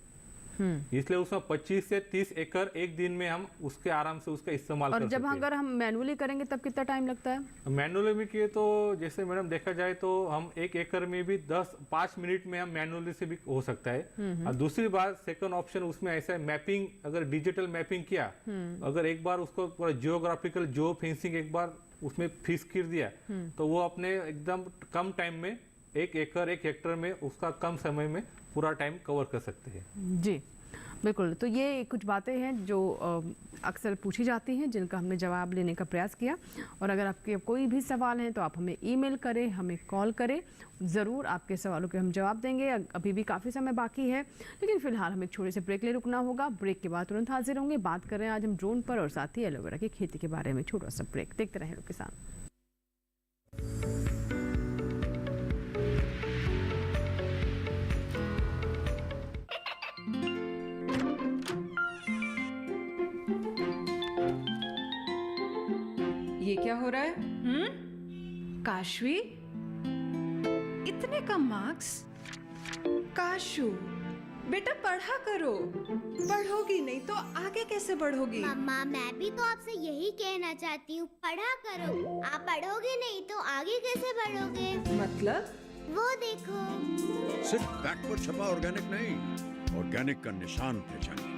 इसलिए उसमें 25 से 30 एकड़ एक दिन में हम उसके आराम से उसका इस्तेमाल कर सकते हैं। और जब अगर हम मैनुअली करेंगे तब कितना टाइम लगता है? मैनुअली में किए तो जैसे मैडम देखा जाए तो हम 1 एकड़ में भी 5 मिनट में हम मैनुअली से भी हो सकता है। और दूसरी बात, सेकंड ऑप्शन उसमें ऐसा है, मैपिंग अगर डिजिटल मैपिंग किया, अगर एक बार उसको पूरा जियोग्राफिकल जियो फेंसिंग एक बार उसमें फिक्स कर दिया, तो वो अपने एकदम कम टाइम में 1 एकड़ 1 हेक्टेयर में उसका कम समय में पूरा टाइम कवर कर सकते हैं। जी बिल्कुल। तो ये कुछ बातें हैं जो अक्सर पूछी जाती हैं, जिनका हमने जवाब लेने का प्रयास किया। और अगर आपके कोई भी सवाल हैं तो आप हमें ईमेल करें, हमें कॉल करें, ज़रूर आपके सवालों के हम जवाब देंगे। अभी भी काफ़ी समय बाकी है, लेकिन फिलहाल हमें एक छोटे से ब्रेक ले रुकना होगा। ब्रेक के बाद तुरंत हाजिर होंगे। बात कर रहे हैं आज हम ड्रोन पर और साथ ही एलोवेरा की खेती के बारे में। छोटा सा ब्रेक, देखते रहें लोग किसान। ये क्या हो रहा है? काशवी, इतने कम मार्क्स? काशू, बेटा पढ़ा करो। पढ़ोगी नहीं तो आगे कैसे बढ़ोगी? मम्मा, मैं भी तो आपसे यही कहना चाहती हूँ, पढ़ा करो। आप पढ़ोगे नहीं तो आगे कैसे बढ़ोगे? मतलब? वो देखो। सिर्फ बैक पर छपा ऑर्गेनिक नहीं, ऑर्गेनिक का निशान पहचानिए।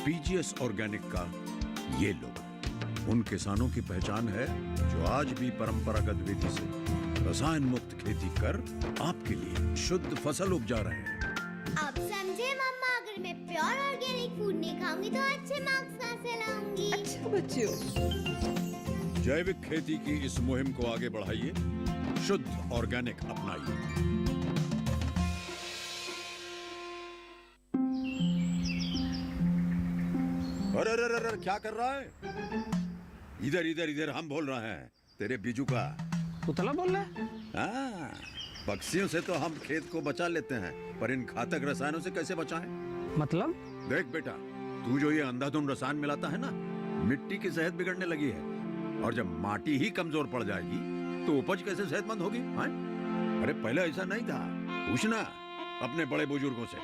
पीजीएस ऑर्गेनिक का ये लोग उन किसानों की पहचान है जो आज भी परंपरागत विधि से रसायन मुक्त खेती कर आपके लिए शुद्ध फसल उपजा रहे हैं। अब समझे मम्मा, अगर मैं प्योर ऑर्गेनिक फूड नहीं खाऊंगी तो अच्छे मार्क्स कहाँ से लाऊंगी? अच्छा बच्चों, जैविक खेती की इस मुहिम को आगे बढ़ाइए, शुद्ध ऑर्गेनिक अपनाइए। अरे अरे अरे क्या कर रहा है? इधर इधर इधर, हम बोल रहे हैं तेरे बीजू का। पुतला बोल रहा है? हाँ, पक्षियों से तो हम खेत को बचा लेते हैं, पर इन घातक रसायनों से कैसे बचाएं? मतलब? देख बेटा, तू जो ये अंधाधुंध रसायन मिलाता है ना, मिट्टी की सेहत बिगड़ने लगी है। और जब माटी ही कमजोर पड़ जाएगी तो उपज कैसे सेहतमंद होगी? हाँ? अरे पहले ऐसा नहीं था। पूछना अपने बड़े बुजुर्गों से,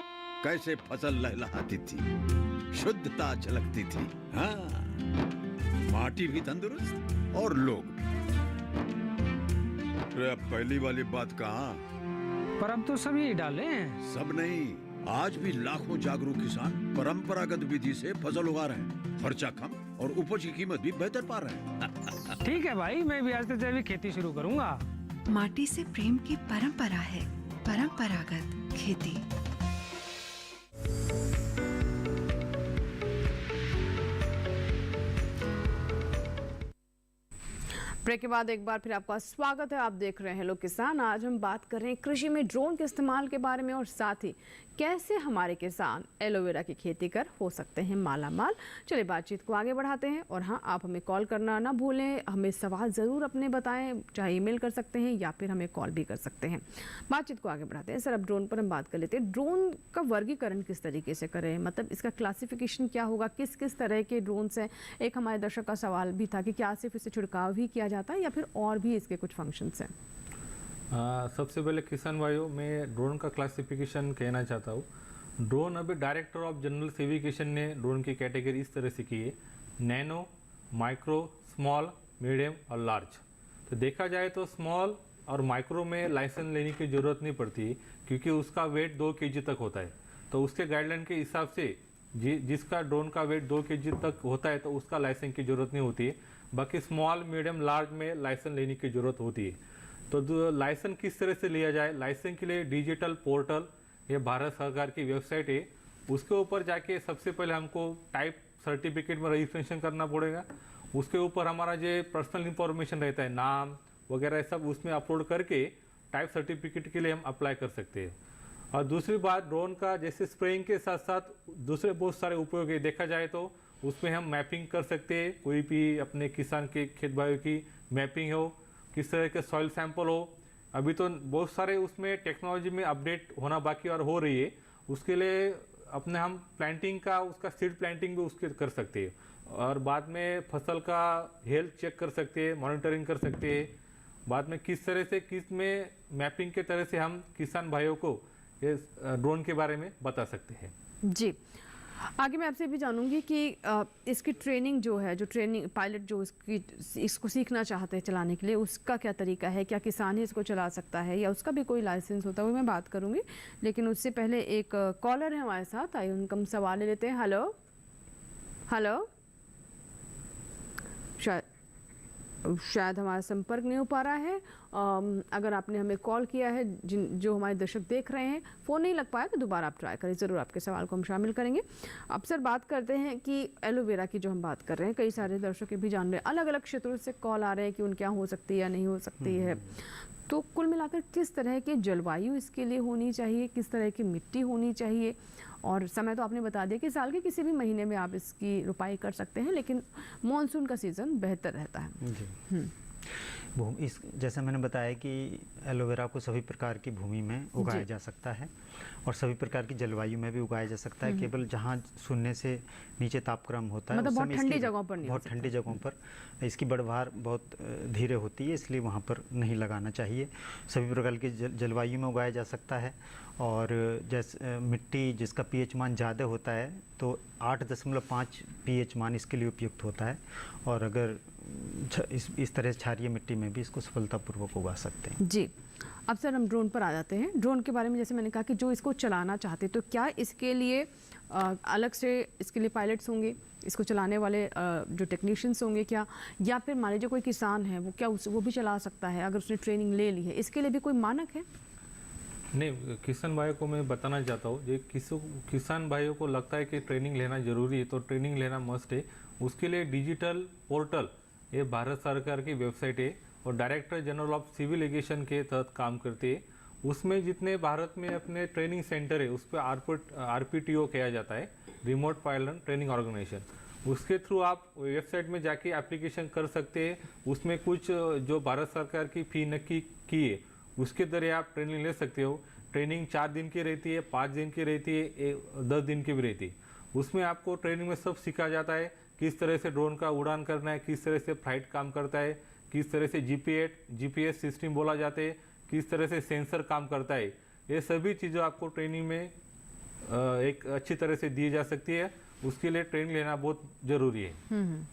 कैसे फसल लहलहाती थी, शुद्धता झलकती थी। हाँ, माटी भी तंदुरुस्त और लोग भी। अरे अब पहली वाली बात कहाँ? पर अब तो सब यही डाले हैं। सब नहीं, आज भी लाखों जागरूक किसान परंपरागत विधि से फसल उगा रहे हैं। खर्चा कम और उपज की कीमत भी बेहतर पा रहे हैं। ठीक है भाई, मैं भी आज से जैविक खेती शुरू करूंगा। माटी से प्रेम की परंपरा है परंपरागत खेती। ब्रेक के बाद एक बार फिर आपका स्वागत है। आप देख रहे हैं हेलो किसान। आज हम बात कर रहे हैं कृषि में ड्रोन के इस्तेमाल के बारे में और साथ ही कैसे हमारे किसान एलोवेरा की खेती कर हो सकते हैं माला माल। चलिए बातचीत को आगे बढ़ाते हैं। और हाँ, आप हमें कॉल करना ना भूलें, हमें सवाल ज़रूर अपने बताएं, चाहे ईमेल कर सकते हैं या फिर हमें कॉल भी कर सकते हैं। बातचीत को आगे बढ़ाते हैं। सर, अब ड्रोन पर हम बात कर लेते हैं। ड्रोन का वर्गीकरण किस तरीके से करें, मतलब इसका क्लासिफिकेशन क्या होगा, किस किस तरह के ड्रोन्स हैं? एक हमारे दर्शक का सवाल भी था कि क्या सिर्फ इससे छिड़काव ही किया जाता है या फिर और भी इसके कुछ फंक्शंस हैं? सबसे पहले किसान भाइयों, मैं ड्रोन का क्लासिफिकेशन कहना चाहता हूँ। ड्रोन अभी डायरेक्टर ऑफ जनरल एविएशन ने ड्रोन की कैटेगरी इस तरह से की है: नैनो, माइक्रो, स्मॉल, मीडियम और लार्ज। तो देखा जाए तो स्मॉल और माइक्रो में लाइसेंस लेने की ज़रूरत नहीं पड़ती, क्योंकि उसका वेट 2 kg तक होता है। तो उसके गाइडलाइन के हिसाब से जिसका ड्रोन का वेट 2 kg तक होता है तो उसका लाइसेंस की ज़रूरत नहीं होती है। बाकी स्मॉल, मीडियम, लार्ज में लाइसेंस लेने की ज़रूरत होती है। तो लाइसेंस किस तरह से लिया जाए? लाइसेंस के लिए डिजिटल पोर्टल, ये भारत सरकार की वेबसाइट है, उसके ऊपर जाके सबसे पहले हमको टाइप सर्टिफिकेट में रजिस्ट्रेशन करना पड़ेगा। उसके ऊपर हमारा जो पर्सनल इंफॉर्मेशन रहता है, नाम वगैरह सब उसमें अपलोड करके टाइप सर्टिफिकेट के लिए हम अप्लाई कर सकते हैं। और दूसरी बात, ड्रोन का जैसे स्प्रेइंग के साथ साथ दूसरे बहुत सारे उपयोग है। देखा जाए तो उसमें हम मैपिंग कर सकते हैं, कोई भी अपने किसान के खेत भाइयों की मैपिंग हो, किस तरह के सॉइल सैंपल हो। अभी तो बहुत सारे उसमें टेक्नोलॉजी में अपडेट होना बाकी और हो रही है। उसके लिए अपने हम प्लांटिंग का, उसका सीड प्लांटिंग भी उसके कर सकते हैं। और बाद में फसल का हेल्थ चेक कर सकते हैं, मॉनिटरिंग कर सकते हैं। बाद में किस तरह से, किस में मैपिंग के तरह से हम किसान भाइयों को ये ड्रोन के बारे में बता सकते हैं। जी, आगे मैं आपसे भी जानूंगी कि इसकी ट्रेनिंग जो है, जो ट्रेनिंग पायलट जो इसको सीखना चाहते हैं चलाने के लिए, उसका क्या तरीका है? क्या किसान ही इसको चला सकता है या उसका भी कोई लाइसेंस होता है? वो मैं बात करूंगी, लेकिन उससे पहले एक कॉलर है हमारे साथ, आइए उनका हम सवाल ले लेते हैं। हेलो हेलो, शायद हमारा संपर्क नहीं हो पा रहा है। अगर आपने हमें कॉल किया है, जो हमारे दर्शक देख रहे हैं, फ़ोन नहीं लग पाया तो दोबारा आप ट्राई करें, ज़रूर आपके सवाल को हम शामिल करेंगे। अब सर बात करते हैं कि एलोवेरा की जो हम बात कर रहे हैं, कई सारे दर्शक भी जान रहे हैं, अलग अलग क्षेत्रों से कॉल आ रहे हैं कि उनके यहाँ हो सकती है या नहीं हो सकती है। तो कुल मिलाकर किस तरह की जलवायु इसके लिए होनी चाहिए, किस तरह की मिट्टी होनी चाहिए? और समय तो आपने बता दिया कि साल के किसी भी महीने में आप इसकी रुपाई कर सकते हैं, लेकिन मॉनसून का सीज़न बेहतर रहता है। इस जैसे मैंने बताया कि एलोवेरा को सभी प्रकार की भूमि में उगाया जा सकता है और सभी प्रकार की जलवायु में भी उगाया जा सकता है। केवल जहाँ शून्य से नीचे तापक्रम होता है, मतलब बहुत ठंडी जगहों पर नहीं, बहुत ठंडी जगहों पर इसकी बढ़वार बहुत धीरे होती है, इसलिए वहाँ पर नहीं लगाना चाहिए। सभी प्रकार की जलवायु में उगाया जा सकता है। और जैसे मिट्टी जिसका पीएच मान ज़्यादा होता है तो 8.5 पीएच मान इसके लिए उपयुक्त होता है। और अगर इस तरह क्षारीय मिट्टी में भी इसको सफलतापूर्वक उगा सकते हैं। जी, अब सर हम ड्रोन पर आ जाते हैं। ड्रोन के बारे में जैसे मैंने कहा कि जो इसको चलाना चाहते, तो क्या इसके लिए अलग से इसके लिए पायलट्स होंगे, इसको चलाने वाले जो टेक्नीशियंस होंगे क्या, या फिर मान लीजिए कोई किसान है वो क्या वो भी चला सकता है अगर उसने ट्रेनिंग ले ली है? इसके लिए भी कोई मानक है? नहीं, किसान भाइयों को मैं बताना चाहता हूँ, ये किसान भाइयों को लगता है कि ट्रेनिंग लेना जरूरी है, तो ट्रेनिंग लेना मस्ट है। उसके लिए डिजिटल पोर्टल, ये भारत सरकार की वेबसाइट है और director general of civil aviation के तहत काम करती है। उसमें जितने भारत में अपने ट्रेनिंग सेंटर है उस पर RPTO किया जाता है, रिमोट पायलट ट्रेनिंग ऑर्गेनाइजेशन। उसके थ्रू आप वेबसाइट में जाके एप्लीकेशन कर सकते हैं। उसमें कुछ जो भारत सरकार की फी नक्की की है उसके जरिए आप ट्रेनिंग ले सकते हो। ट्रेनिंग 4 दिन की रहती है, 5 दिन की रहती है, 10 दिन की भी रहती है। उसमें आपको ट्रेनिंग में सब सिखा जाता है, किस तरह से ड्रोन का उड़ान करना है, किस तरह से फ्लाइट काम करता है, किस तरह से GPS सिस्टम बोला जाता है, किस तरह से सेंसर काम करता है। ये सभी चीज़ें आपको ट्रेनिंग में एक अच्छी तरह से दी जा सकती है। उसके लिए ट्रेनिंग लेना बहुत ज़रूरी है।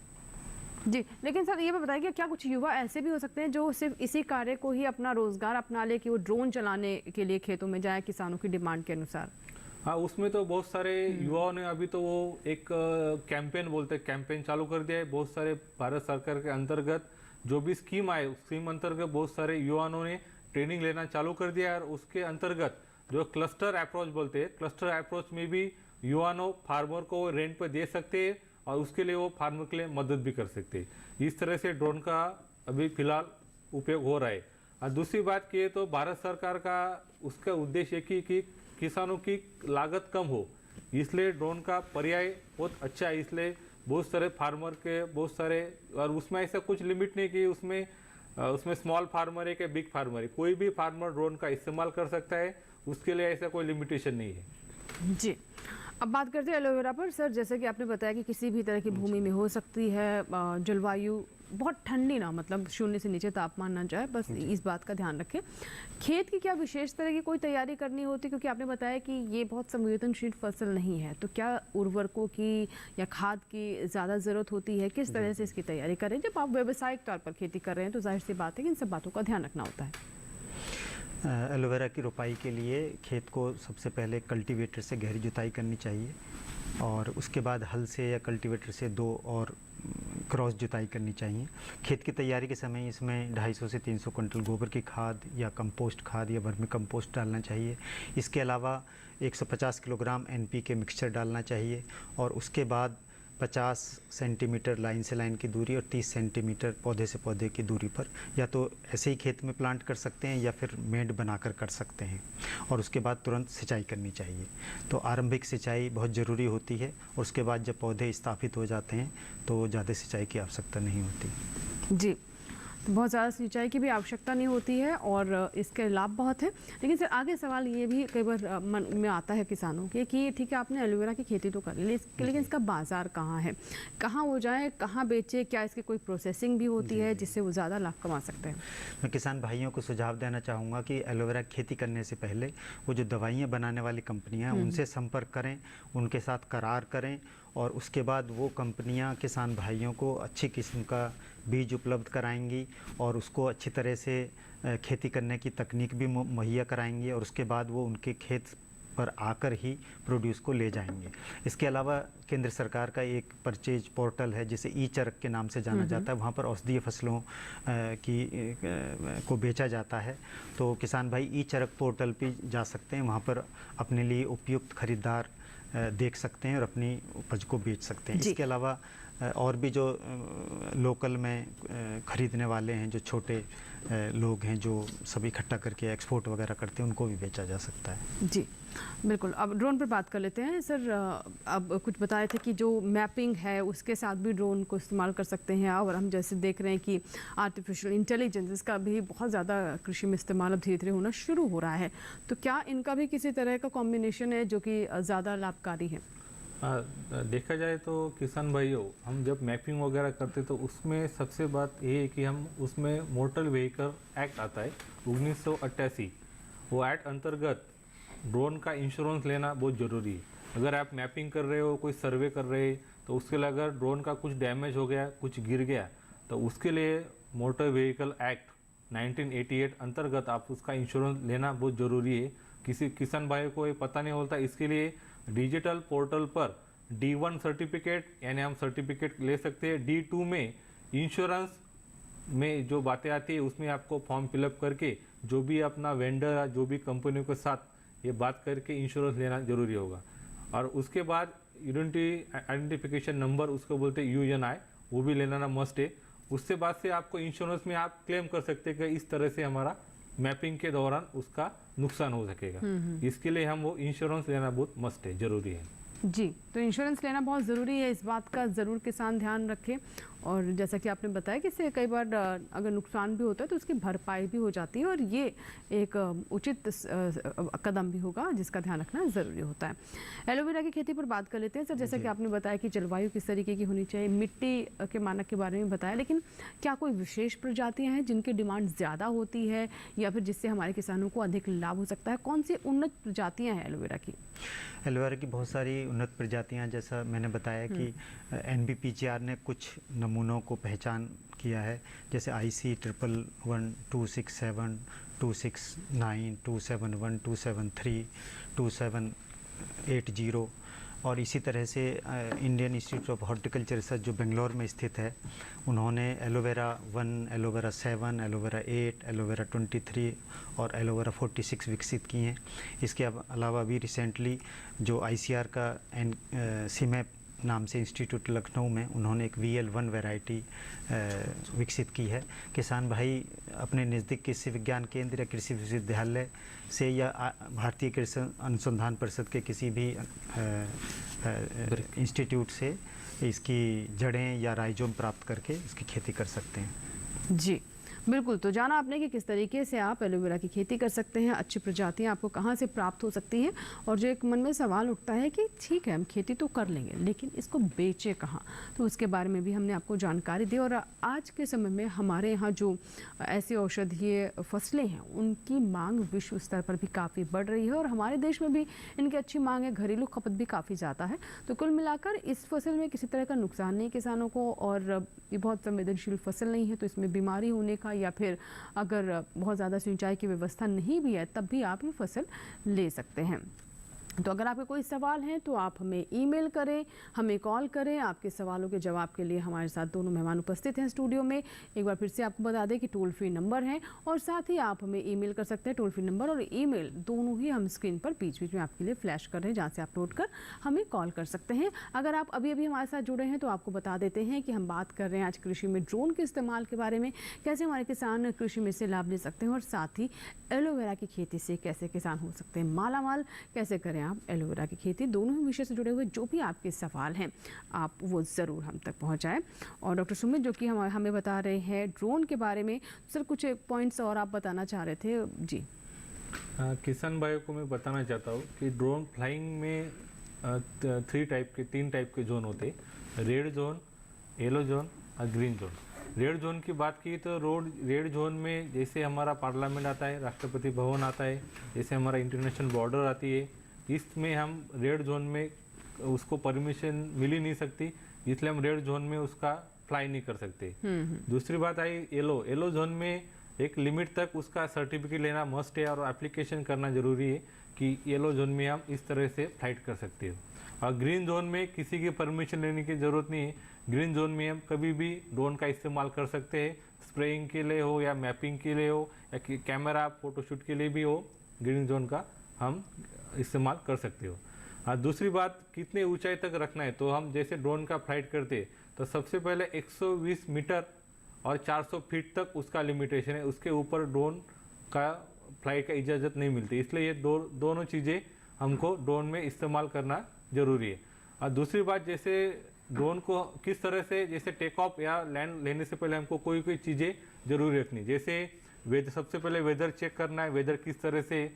जी, लेकिन सर ये भी बताइए कि क्या कुछ युवा ऐसे भी हो सकते हैं जो सिर्फ इसी कार्य को ही अपना रोजगार अपना ले कि वो ड्रोन चलाने के लिए खेतों में जाए किसानों की डिमांड के अनुसार? हाँ, उसमें तो बहुत सारे युवाओं ने अभी तो वो एक कैंपेन बोलते हैं, कैंपेन चालू कर दिया है। बहुत सारे भारत सरकार के अंतर्गत जो भी स्कीम आए उस स्कीम अंतर्गत बहुत सारे युवाओं ने ट्रेनिंग लेना चालू कर दिया है। और उसके अंतर्गत जो क्लस्टर अप्रोच बोलते हैं, क्लस्टर अप्रोच में भी युवाओं फार्मर को रेंट पर दे सकते हैं और उसके लिए वो फार्मर के लिए मदद भी कर सकते हैं। इस तरह से ड्रोन का अभी फिलहाल उपयोग हो रहा है। और दूसरी बात की तो भारत सरकार का उसका उद्देश्य है कि किसानों की लागत कम हो, इसलिए ड्रोन का पर्याय बहुत अच्छा है। इसलिए बहुत सारे फार्मर के बहुत सारे, और उसमें ऐसा कुछ लिमिट नहीं कि उसमें स्मॉल फार्मर है कि बिग फार्मर है, कोई भी फार्मर ड्रोन का इस्तेमाल कर सकता है। उसके लिए ऐसा कोई लिमिटेशन नहीं है। जी, अब बात करते हैं एलोवेरा पर। सर जैसे कि आपने बताया कि किसी भी तरह की भूमि में हो सकती है, जलवायु बहुत ठंडी ना, मतलब 0 से नीचे तापमान ना जाए, बस इस बात का ध्यान रखें। खेत की क्या विशेष तरह की कोई तैयारी करनी होती, क्योंकि आपने बताया कि ये बहुत संवेदनशील फसल नहीं है, तो क्या उर्वरकों की या खाद की ज़्यादा ज़रूरत होती है? किस तरह से इसकी तैयारी करें? जब आप व्यावसायिक तौर पर खेती कर रहे हैं तो जाहिर सी बात है कि इन सब बातों का ध्यान रखना होता है। एलोवेरा की रोपाई के लिए खेत को सबसे पहले कल्टीवेटर से गहरी जुताई करनी चाहिए और उसके बाद हल से या कल्टीवेटर से 2 और क्रॉस जुताई करनी चाहिए। खेत की तैयारी के समय इसमें 250 से 300 क्विंटल गोबर की खाद या कंपोस्ट खाद या वर्मी कंपोस्ट डालना चाहिए। इसके अलावा 150 किलोग्राम NPK मिक्सचर डालना चाहिए और उसके बाद 50 सेंटीमीटर लाइन से लाइन की दूरी और 30 सेंटीमीटर पौधे से पौधे की दूरी पर या तो ऐसे ही खेत में प्लांट कर सकते हैं या फिर मेड बनाकर कर सकते हैं। और उसके बाद तुरंत सिंचाई करनी चाहिए। तो आरंभिक सिंचाई बहुत ज़रूरी होती है और उसके बाद जब पौधे स्थापित हो जाते हैं तो ज़्यादा सिंचाई की आवश्यकता नहीं होती। जी, तो बहुत ज़्यादा सिंचाई की भी आवश्यकता नहीं होती है और इसके लाभ बहुत है। लेकिन सर आगे सवाल ये भी कई बार मन में आता है किसानों के कि ठीक है आपने एलोवेरा की खेती तो कर ली, लेकिन इसका बाज़ार कहाँ है, कहाँ वो जाए, कहाँ बेचे, क्या इसकी कोई प्रोसेसिंग भी होती है जिससे वो ज़्यादा लाभ कमा सकते हैं? मैं किसान भाइयों को सुझाव देना चाहूँगा कि एलोवेरा खेती करने से पहले वो जो दवाइयाँ बनाने वाली कंपनियाँ हैं उनसे संपर्क करें, उनके साथ करार करें और उसके बाद वो कंपनियां किसान भाइयों को अच्छी किस्म का बीज उपलब्ध कराएंगी और उसको अच्छी तरह से खेती करने की तकनीक भी मुहैया कराएंगी और उसके बाद वो उनके खेत पर आकर ही प्रोड्यूस को ले जाएंगे। इसके अलावा केंद्र सरकार का एक परचेज पोर्टल है जिसे ई-चरक के नाम से जाना जाता है, वहाँ पर औषधीय फसलों को बेचा जाता है। तो किसान भाई ई-चरक पोर्टल पर जा सकते हैं, वहाँ पर अपने लिए उपयुक्त खरीदार देख सकते हैं और अपनी उपज को बेच सकते हैं। इसके अलावा और भी जो लोकल में ख़रीदने वाले हैं, जो छोटे लोग हैं जो सब इकट्ठा करके एक्सपोर्ट वगैरह करते हैं, उनको भी बेचा जा सकता है। जी बिल्कुल। अब ड्रोन पर बात कर लेते हैं सर। अब कुछ बताए थे कि जो मैपिंग है उसके साथ भी ड्रोन को इस्तेमाल कर सकते हैं, और हम जैसे देख रहे हैं कि आर्टिफिशियल इंटेलिजेंस इसका भी बहुत ज़्यादा कृषि में इस्तेमाल अब धीरे धीरे होना शुरू हो रहा है, तो क्या इनका भी किसी तरह का कॉम्बिनेशन है जो कि ज़्यादा लाभकारी है? देखा जाए तो किसान भाइयों, हम जब मैपिंग वगैरह करते तो उसमें सबसे बात ये है कि हम उसमें मोटर व्हीकल एक्ट आता है 1988, वो एक्ट अंतर्गत ड्रोन का इंश्योरेंस लेना बहुत ज़रूरी है। अगर आप मैपिंग कर रहे हो, कोई सर्वे कर रहे हैं, तो उसके लिए अगर ड्रोन का कुछ डैमेज हो गया, कुछ गिर गया, तो उसके लिए मोटर व्हीकल एक्ट 1988 अंतर्गत आप उसका इंश्योरेंस लेना बहुत ज़रूरी है। किसी किसान भाई को ये पता नहीं होता, इसके लिए डिजिटल पोर्टल पर D1 सर्टिफिकेट यानी हम सर्टिफिकेट ले सकते हैं। D2 में इंश्योरेंस में जो बातें आती है उसमें आपको फॉर्म फिलअप करके जो भी अपना वेंडर, जो भी कंपनियों के साथ ये बात करके इंश्योरेंस लेना जरूरी होगा। और उसके बाद यूनिटी आइडेंटिफिकेशन नंबर, उसको बोलते हैं UNI, वो भी लेना मस्ट है। उसके बाद से आपको इंश्योरेंस में आप क्लेम कर सकते हैं कि इस तरह से हमारा मैपिंग के दौरान उसका नुकसान हो सकेगा। इसके लिए हम वो इंश्योरेंस लेना बहुत मस्ट है, जरूरी है। जी, तो इंश्योरेंस लेना बहुत ज़रूरी है, इस बात का ज़रूर किसान ध्यान रखें। और जैसा कि आपने बताया कि इससे कई बार अगर नुकसान भी होता है तो उसकी भरपाई भी हो जाती है, और ये एक उचित कदम भी होगा जिसका ध्यान रखना ज़रूरी होता है। एलोवेरा की खेती पर बात कर लेते हैं सर। जैसा कि आपने बताया कि जलवायु किस तरीके की होनी चाहिए, मिट्टी के मानक के बारे में बताया, लेकिन क्या कोई विशेष प्रजातियाँ हैं जिनकी डिमांड ज़्यादा होती है या फिर जिससे हमारे किसानों को अधिक लाभ हो सकता है? कौन सी उन्नत प्रजातियाँ हैं एलोवेरा की? एलोवेरा की बहुत सारी उन्नत प्रजातियां, जैसा मैंने बताया कि NBPGR ने कुछ नमूनों को पहचान किया है, जैसे IC 111, 267, 269, 271, 273, 2780, और इसी तरह से Indian institute of horticulture research जो बेंगलोर में स्थित है, उन्होंने एलोवेरा 1, एलोवेरा 7, एलोवेरा 8, एलोवेरा 23 और एलोवेरा 46 विकसित किए हैं। इसके अलावा भी रिसेंटली जो ICR का CMAP नाम से इंस्टीट्यूट लखनऊ में, उन्होंने एक VL1 वैरायटी विकसित की है। किसान भाई अपने नज़दीक कृषि विज्ञान केंद्र या कृषि विश्वविद्यालय से या भारतीय कृषि अनुसंधान परिषद के किसी भी इंस्टीट्यूट से इसकी जड़ें या राइजोम प्राप्त करके इसकी खेती कर सकते हैं। जी बिल्कुल। तो जाना आपने कि किस तरीके से आप एलोवेरा की खेती कर सकते हैं, अच्छी प्रजातियां आपको कहां से प्राप्त हो सकती हैं, और जो एक मन में सवाल उठता है कि ठीक है हम खेती तो कर लेंगे लेकिन इसको बेचे कहां, तो उसके बारे में भी हमने आपको जानकारी दी। और आज के समय में हमारे यहाँ जो ऐसी औषधीय फसलें हैं उनकी मांग विश्व स्तर पर भी काफ़ी बढ़ रही है, और हमारे देश में भी इनकी अच्छी मांग है, घरेलू खपत भी काफ़ी ज़्यादा है। तो कुल मिलाकर इस फसल में किसी तरह का नुकसान नहीं किसानों को, और ये बहुत संवेदनशील फसल नहीं है, तो इसमें बीमारी होने का या फिर अगर बहुत ज़्यादा सिंचाई की व्यवस्था नहीं भी है तब भी आप ये फसल ले सकते हैं। तो अगर आपके कोई सवाल हैं तो आप हमें ईमेल करें, हमें कॉल करें। आपके सवालों के जवाब के लिए हमारे साथ दोनों मेहमान उपस्थित हैं स्टूडियो में। एक बार फिर से आपको बता दें कि टोल फ्री नंबर है, और साथ ही आप हमें ईमेल कर सकते हैं। टोल फ्री नंबर और ईमेल दोनों ही हम स्क्रीन पर बीच बीच में आपके लिए फ्लैश कर रहे हैं, जहाँ से आप नोट कर हमें कॉल कर सकते हैं। अगर आप अभी अभी हमारे साथ जुड़े हैं तो आपको बता देते हैं कि हम बात कर रहे हैं आज कृषि में ड्रोन के इस्तेमाल के बारे में, कैसे हमारे किसान कृषि में से लाभ ले सकते हैं, और साथ ही एलोवेरा की खेती से कैसे किसान हो सकते हैं मालामाल, कैसे करें आप एलोवेरा की खेती। दोनों ही विषय से जुड़े हुए जो भी आपके सवाल हैं आप वो ज़रूर हम तक पहुंचाएं। और डॉक्टर सुमित जो कि हमें बता रहे हैं ड्रोन के बारे में, सर कुछ पॉइंट्स और आप बताना चाह रहे थे? जी किसान भाइयों को मैं बताना चाहता हूँ कि ड्रोन फ्लाइंग में 3 टाइप के जोन होते हैं, रेड जोन, येलो जोन और ग्रीन जोन। रेड जोन की बात की तो रेड जोन में जैसे हमारा पार्लियामेंट आता है, राष्ट्रपति भवन आता है, जैसे हमारा इंटरनेशनल बॉर्डर आती है, इसमें हम रेड जोन में उसको परमिशन मिल ही नहीं सकती, इसलिए हम रेड जोन में उसका फ्लाई नहीं कर सकते। दूसरी बात आई येलो जोन में एक लिमिट तक उसका सर्टिफिकेट लेना मस्ट है, और एप्लीकेशन करना जरूरी है कि येलो जोन में हम इस तरह से फ्लाइट कर सकते हैं। और ग्रीन जोन में किसी की परमिशन लेने की ज़रूरत नहीं है। ग्रीन जोन में हम कभी भी ड्रोन का इस्तेमाल कर सकते हैं, स्प्रेइंग के लिए हो या मैपिंग के लिए हो या कैमरा फोटोशूट के लिए भी हो, ग्रीन जोन का हम इस्तेमाल कर सकते हो। दूसरी बात, कितने ऊंचाई तक रखना है, तो हम जैसे ड्रोन का फ्लाइट करते तो सबसे पहले 120 मीटर और 400 फीट तक उसका लिमिटेशन है, उसके ऊपर ड्रोन का फ्लाइट का इजाज़त नहीं मिलती। इसलिए ये दोनों चीज़ें हमको ड्रोन में इस्तेमाल करना ज़रूरी है। और दूसरी बात, जैसे ड्रोन को किस तरह से, जैसे टेक ऑफ या लैंड लेने से पहले हमको कोई चीज़ें जरूरी रखनी, जैसे वेदर, सबसे पहले वेदर चेक करना है, वेदर किस तरह से,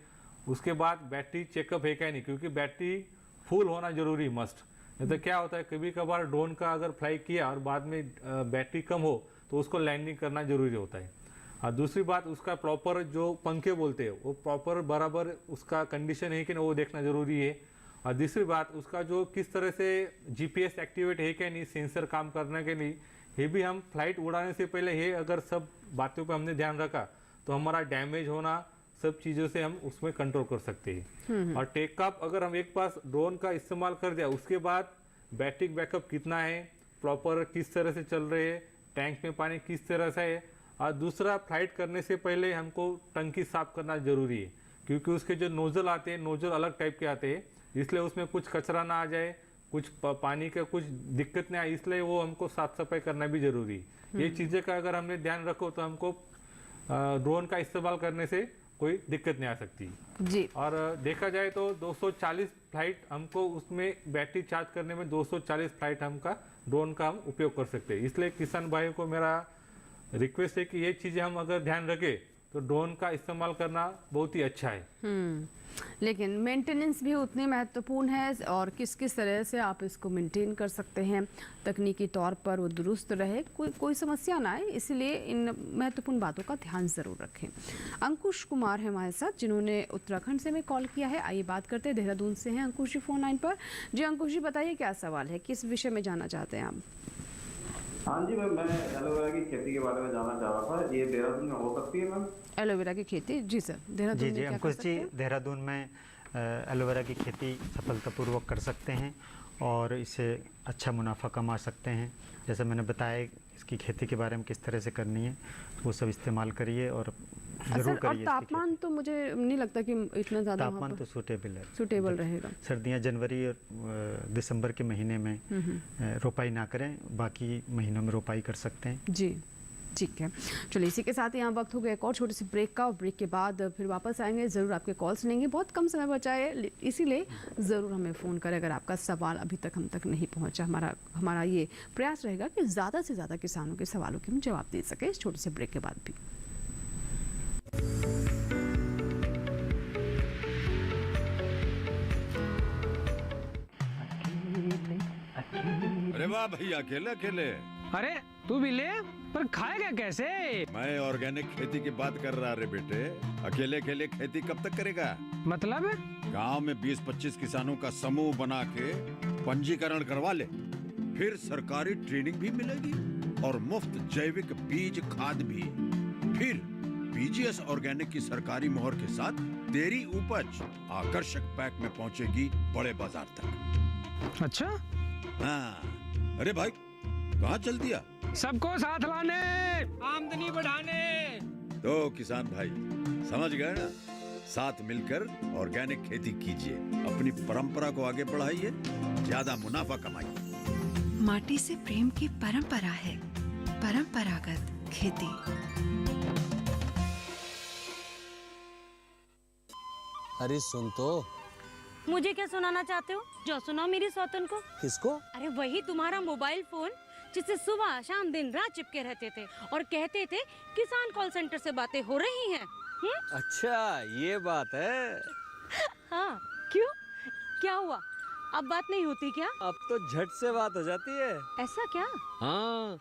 उसके बाद बैटरी चेकअप है क्या नहीं, क्योंकि बैटरी फुल होना जरूरी मस्ट। नहीं तो क्या होता है, कभी कभार ड्रोन का अगर फ्लाई किया और बाद में बैटरी कम हो तो उसको लैंडिंग करना जरूरी होता है। और दूसरी बात, उसका प्रॉपर जो पंखे बोलते हैं वो प्रॉपर बराबर उसका कंडीशन है कि नहीं वो देखना जरूरी है। और दूसरी बात, उसका जो किस तरह से GPS एक्टिवेट है क्या नहीं, सेंसर काम करने के लिए, ये भी हम फ्लाइट उड़ाने से पहले ये अगर सब बातों पे हमने ध्यान रखा तो हमारा डैमेज होना सब चीज़ों से हम उसमें कंट्रोल कर सकते हैं। और टेक ऑफ अगर हम एक पास ड्रोन का इस्तेमाल कर दिया, उसके बाद बैटरी बैकअप कितना है, प्रॉपर किस तरह से चल रहे हैं, टैंक में पानी किस तरह से है। और दूसरा, फ्लाइट करने से पहले हमको टंकी साफ करना जरूरी है, क्योंकि उसके जो नोजल आते हैं, नोजल अलग टाइप के आते हैं, इसलिए उसमें कुछ कचरा ना आ जाए, कुछ पानी का कुछ दिक्कत नहीं आए, इसलिए वो हमको साफ सफाई करना भी जरूरी है। ये चीज़ें का अगर हमने ध्यान रखो तो हमको ड्रोन का इस्तेमाल करने से कोई दिक्कत नहीं आ सकती जी। और देखा जाए तो 240 फ्लाइट हमको उसमें बैटरी चार्ज करने में 240 फ्लाइट हमका ड्रोन का हम उपयोग कर सकते हैं। इसलिए किसान भाइयों को मेरा रिक्वेस्ट है कि ये चीज़ें हम अगर ध्यान रखें तो ड्रोन का इस्तेमाल करना बहुत ही अच्छा है। लेकिन मेंटेनेंस भी उतनी महत्वपूर्ण है, और किस किस तरह से आप इसको मेंटेन कर सकते हैं तकनीकी तौर पर वो दुरुस्त रहे, कोई समस्या ना आए, इसलिए इन महत्वपूर्ण बातों का ध्यान ज़रूर रखें। अंकुश कुमार है हमारे साथ, जिन्होंने उत्तराखंड से हमें कॉल किया है। आइए बात करते हैं, देहरादून से हैं अंकुश जी फोन लाइन पर। जी अंकुश जी, बताइए क्या सवाल है, किस विषय में जानना चाहते हैं आप? हाँ जी मैम, मैं एलोवेरा की खेती के बारे में जानना चाह रहा था, ये देहरादून में हो सकती है मैम? एलोवेरा की खेती? जी सर, देहरादून जी अंकुश जी, देहरादून में एलोवेरा की खेती सफलतापूर्वक कर सकते हैं और इससे अच्छा मुनाफा कमा सकते हैं। जैसे मैंने बताया इसकी खेती के बारे में किस तरह से करनी है, वो सब इस्तेमाल करिए और जरूर करिए। और तापमान तो मुझे नहीं लगता कि इतना ज़्यादा, तापमान तो सूटेबल रहेगा। सर्दियाँ जनवरी और दिसंबर के महीने में रोपाई ना करें, बाकी महीनों में रोपाई कर सकते हैं। जी ठीक है, चलिए इसी के साथ यहाँ वक्त हो गया एक और छोटी सी ब्रेक का, और ब्रेक के बाद फिर वापस आएंगे, ज़रूर आपके कॉल सुनेंगे। बहुत कम समय बचा है, इसीलिए ज़रूर हमें फ़ोन करें अगर आपका सवाल अभी तक हम तक नहीं पहुँचा। हमारा ये प्रयास रहेगा कि ज़्यादा से ज़्यादा किसानों के सवालों के हम जवाब दे सकें इस छोटे से ब्रेक के बाद भी। अरे वाह भैया, अकेले अकेले। अरे तू भी ले, पर खाएगा कैसे? मैं ऑर्गेनिक खेती की बात कर रहा रे बेटे। अकेले अकेले खेती कब तक करेगा? मतलब गांव में 20-25 किसानों का समूह बना के पंजीकरण करवा ले, फिर सरकारी ट्रेनिंग भी मिलेगी और मुफ्त जैविक बीज खाद भी। फिर BGS ऑर्गेनिक की सरकारी मोहर के साथ तेरी उपज आकर्षक पैक में पहुंचेगी बड़े बाजार तक। अच्छा? हाँ। अरे भाई, कहाँ चल दिया? सबको साथ लाने, आमदनी बढ़ाने। तो किसान भाई समझ गए ना, साथ मिलकर ऑर्गेनिक खेती कीजिए, अपनी परंपरा को आगे बढ़ाइए, ज्यादा मुनाफा कमाइए। माटी से प्रेम की परंपरा है परंपरागत खेती। अरे सुन तो। मुझे क्या सुनाना चाहते हो? जो सुनाओ मेरी सौतन को। किसको? अरे वही तुम्हारा मोबाइल फोन जिससे सुबह शाम दिन रात चिपके रहते थे और कहते थे किसान कॉल सेंटर से बातें हो रही हैं। अच्छा ये बात है। हाँ, क्यों, क्या हुआ? अब बात नहीं होती क्या? अब तो झट से बात हो जाती है। ऐसा क्या? हाँ,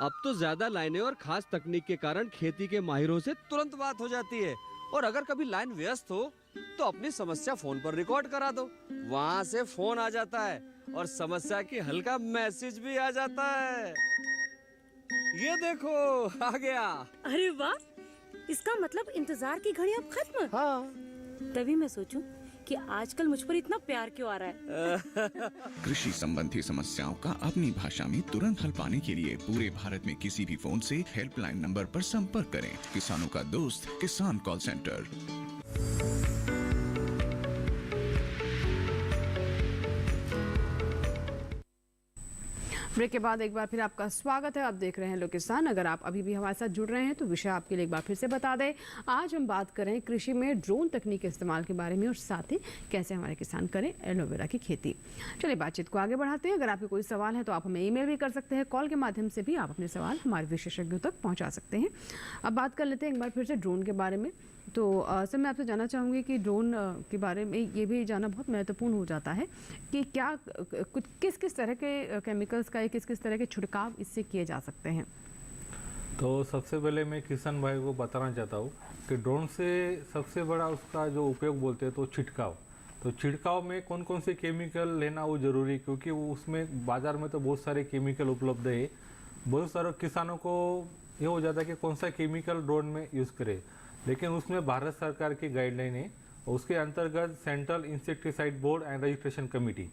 अब तो ज्यादा लाइनें और खास तकनीक के कारण खेती के माहिरों से तुरंत बात हो जाती है। और अगर कभी लाइन व्यस्त हो तो अपनी समस्या फोन पर रिकॉर्ड करा दो, वहाँ से फोन आ जाता है और समस्या की हल का मैसेज भी आ जाता है। ये देखो आ गया। अरे वाह, इसका मतलब इंतजार की घड़ी अब खत्म। हाँ। तभी मैं सोचूं कि आजकल मुझ पर इतना प्यार क्यों आ रहा है। कृषि संबंधी समस्याओं का अपनी भाषा में तुरंत हल पाने के लिए पूरे भारत में किसी भी फोन से हेल्पलाइन नंबर पर संपर्क करें। किसानों का दोस्त किसान कॉल सेंटर। ब्रेक के बाद एक बार फिर आपका स्वागत है। आप देख रहे हैं लोग किसान। अगर आप अभी भी हमारे साथ जुड़ रहे हैं तो विषय आपके लिए एक बार फिर से बता दें। आज हम बात करें कृषि में ड्रोन तकनीक के इस्तेमाल के बारे में और साथ ही कैसे हमारे किसान करें एलोवेरा की खेती। चलिए बातचीत को आगे बढ़ाते हैं। अगर आपके कोई सवाल है तो आप हमें ईमेल भी कर सकते हैं। कॉल के माध्यम से भी आप अपने सवाल हमारे विशेषज्ञों तक पहुँचा सकते हैं। अब बात कर लेते हैं एक बार फिर से ड्रोन के बारे में। तो सर मैं आपसे जानना चाहूँगी कि ड्रोन के बारे में ये भी जानना बहुत महत्वपूर्ण हो जाता है कि क्या किस किस तरह के केमिकल्स का किस किस तरह के छिड़काव इससे किए जा सकते हैं। तो सबसे पहले मैं किसान भाई को बताना चाहता हूँ कि ड्रोन से सबसे बड़ा उसका जो उपयोग बोलते हैं तो छिड़काव। तो छिड़काव में कौन कौन से केमिकल लेना वो ज़रूरी, क्योंकि वो उसमें बाज़ार में तो बहुत सारे केमिकल उपलब्ध है। बहुत सारे किसानों को ये हो जाता है कि कौन सा केमिकल ड्रोन में यूज़ करें, लेकिन उसमें भारत सरकार की गाइडलाइन है और उसके अंतर्गत central insecticide board and registration committee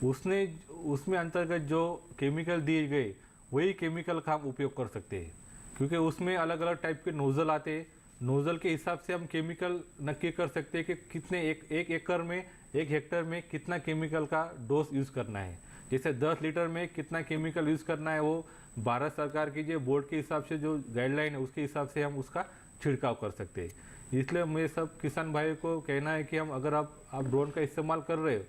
उसमें अंतर्गत जो केमिकल दिए गए वही केमिकल का हम उपयोग कर सकते हैं, क्योंकि उसमें अलग अलग टाइप के नोज़ल आते हैं। नोज़ल के हिसाब से हम केमिकल नक्की कर सकते हैं कि कितने एक एकड़ में 1 हेक्टेयर में कितना केमिकल का डोज यूज़ करना है। जैसे 10 लीटर में कितना केमिकल यूज़ करना है वो भारत सरकार की जो बोर्ड के हिसाब से जो गाइडलाइन है उसके हिसाब से हम उसका छिड़काव कर सकते हैं। इसलिए मेरे सब किसान भाई को कहना है कि हम अगर आप ड्रोन का इस्तेमाल कर रहे हो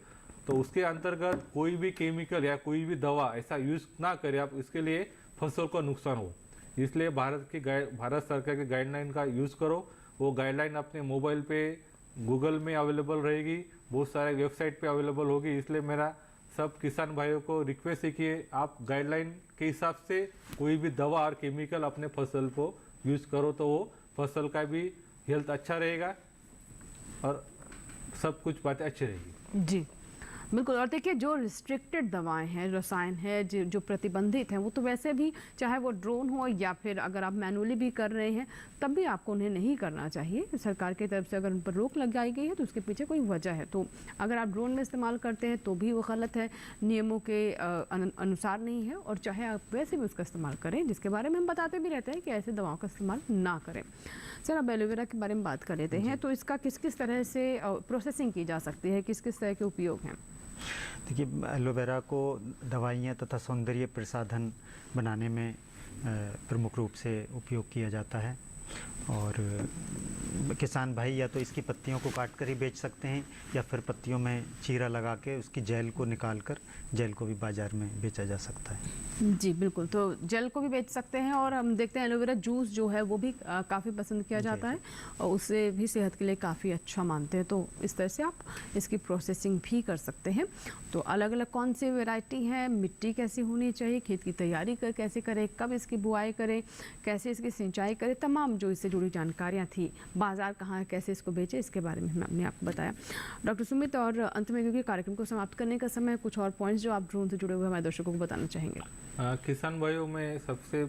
तो उसके अंतर्गत कोई भी केमिकल या कोई भी दवा ऐसा यूज़ ना करें आप, इसके लिए फसल को नुकसान हो। इसलिए भारत सरकार की गाइडलाइन का यूज़ करो। वो गाइडलाइन अपने मोबाइल पे गूगल में अवेलेबल रहेगी, बहुत सारे वेबसाइट पे अवेलेबल होगी। इसलिए मेरा सब किसान भाइयों को रिक्वेस्ट है कि आप गाइडलाइन के हिसाब से कोई भी दवा और केमिकल अपने फसल को यूज़ करो, तो वो फसल का भी हेल्थ अच्छा रहेगा और सब कुछ बातें अच्छी रहेगी। जी बिल्कुल। और देखिए जो रिस्ट्रिक्टेड दवाएं हैं, रसायन है जो प्रतिबंधित हैं, वो तो वैसे भी चाहे वो ड्रोन हो या फिर अगर आप मैनुअली भी कर रहे हैं तब भी आपको उन्हें नहीं करना चाहिए। सरकार की तरफ से अगर उन पर रोक लगाई गई है तो उसके पीछे कोई वजह है। तो अगर आप ड्रोन में इस्तेमाल करते हैं तो भी वो गलत है, नियमों के अनुसार नहीं है। और चाहे आप वैसे भी उसका इस्तेमाल करें, जिसके बारे में हम बताते भी रहते हैं कि ऐसे दवाओं का इस्तेमाल ना करें। सर अब एलोवेरा के बारे में बात कर लेते हैं। तो इसका किस किस तरह से प्रोसेसिंग की जा सकती है, किस किस तरह के उपयोग हैं? देखिए एलोवेरा को दवाइयाँ तथा सौंदर्य प्रसाधन बनाने में प्रमुख रूप से उपयोग किया जाता है। और किसान भाई या तो इसकी पत्तियों को काट कर ही बेच सकते हैं या फिर पत्तियों में चीरा लगा के उसकी जेल को निकाल कर जेल को भी बाज़ार में बेचा जा सकता है। जी बिल्कुल। तो जेल को भी बेच सकते हैं और हम देखते हैं एलोवेरा जूस जो है वो भी काफ़ी पसंद किया जाता है और उससे भी सेहत के लिए काफ़ी अच्छा मानते हैं। तो इस तरह से आप इसकी प्रोसेसिंग भी कर सकते हैं। तो अलग अलग कौन सी वैरायटी है, मिट्टी कैसी होनी चाहिए, खेत की तैयारी कैसे करें, कब इसकी बुआई करें, कैसे इसकी सिंचाई करें, तमाम जो इससे जुड़ी जानकारियाँ थी, बाजार कहाँ है, कैसे इसको बेचें, इसके बारे में हमने आपको बताया। डॉक्टर सुमित, और अंत में क्योंकि कार्यक्रम को समाप्त करने का समय, कुछ और पॉइंट्स जो आप ड्रोन से जुड़े हुए हमारे दर्शकों को बताना चाहेंगे? किसान भाइयों में सबसे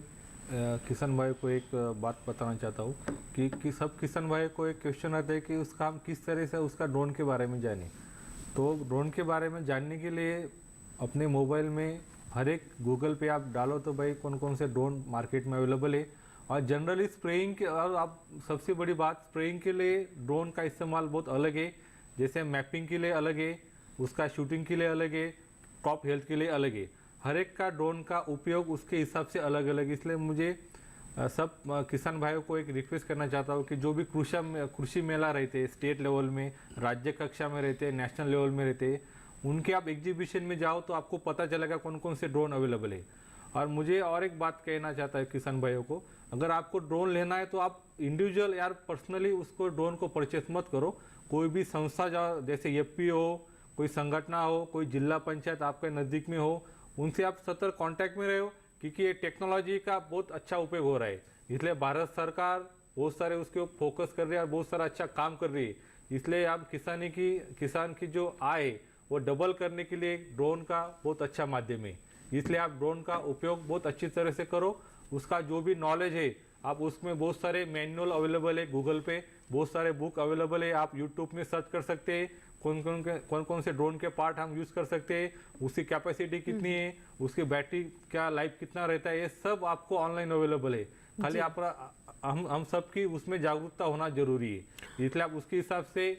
किसान भाई को एक बात बताना चाहता हूँ कि सब किसान भाई को एक क्वेश्चन आता है कि उसका हम किस तरह से उसका ड्रोन के बारे में जाने। तो ड्रोन के बारे में जानने के लिए अपने मोबाइल में हर एक गूगल पे आप डालो तो भाई कौन कौन से ड्रोन मार्केट में अवेलेबल है। और जनरली स्प्रेइंग के, और आप सबसे बड़ी बात, स्प्रेइंग के लिए ड्रोन का इस्तेमाल बहुत अलग है। जैसे मैपिंग के लिए अलग है, उसका शूटिंग के लिए अलग है, क्रॉप हेल्थ के लिए अलग है। हर एक का ड्रोन का उपयोग उसके हिसाब से अलग अलग। इसलिए मुझे सब किसान भाइयों को एक रिक्वेस्ट करना चाहता हूँ कि जो भी कृषि मेला रहते हैं, स्टेट लेवल में, राज्य कक्षा में रहते हैं, नेशनल लेवल में रहते हैं, उनके आप एग्जीबिशन में जाओ तो आपको पता चलेगा कौन कौन से ड्रोन अवेलेबल है। और मुझे और एक बात कहना चाहता है किसान भाइयों को, अगर आपको ड्रोन लेना है तो आप इंडिविजुअल यार पर्सनली उसको ड्रोन को परचेस मत करो। कोई भी संस्था जैसे एफपीओ हो, कोई संगठन हो, कोई जिला पंचायत आपके नज़दीक में हो, उनसे आप सतत कांटेक्ट में रहो, क्योंकि ये टेक्नोलॉजी का बहुत अच्छा उपयोग हो रहा है। इसलिए भारत सरकार बहुत सारे उसके ऊपर फोकस कर रही है और बहुत सारा अच्छा काम कर रही है। इसलिए आप किसान की जो आय वो डबल करने के लिए ड्रोन का बहुत अच्छा माध्यम है। इसलिए आप ड्रोन का उपयोग बहुत अच्छी तरह से करो। उसका जो भी नॉलेज है आप उसमें बहुत सारे मैनुअल अवेलेबल है, गूगल पे बहुत सारे बुक अवेलेबल है, आप यूट्यूब में सर्च कर सकते हैं कौन कौन से ड्रोन के पार्ट हम यूज़ कर सकते हैं, उसकी कैपेसिटी कितनी है, उसकी बैटरी क्या लाइफ कितना रहता है, ये सब आपको ऑनलाइन अवेलेबल है। खाली आप हम सब की उसमें जागरूकता होना जरूरी है। इसलिए आप उसके हिसाब से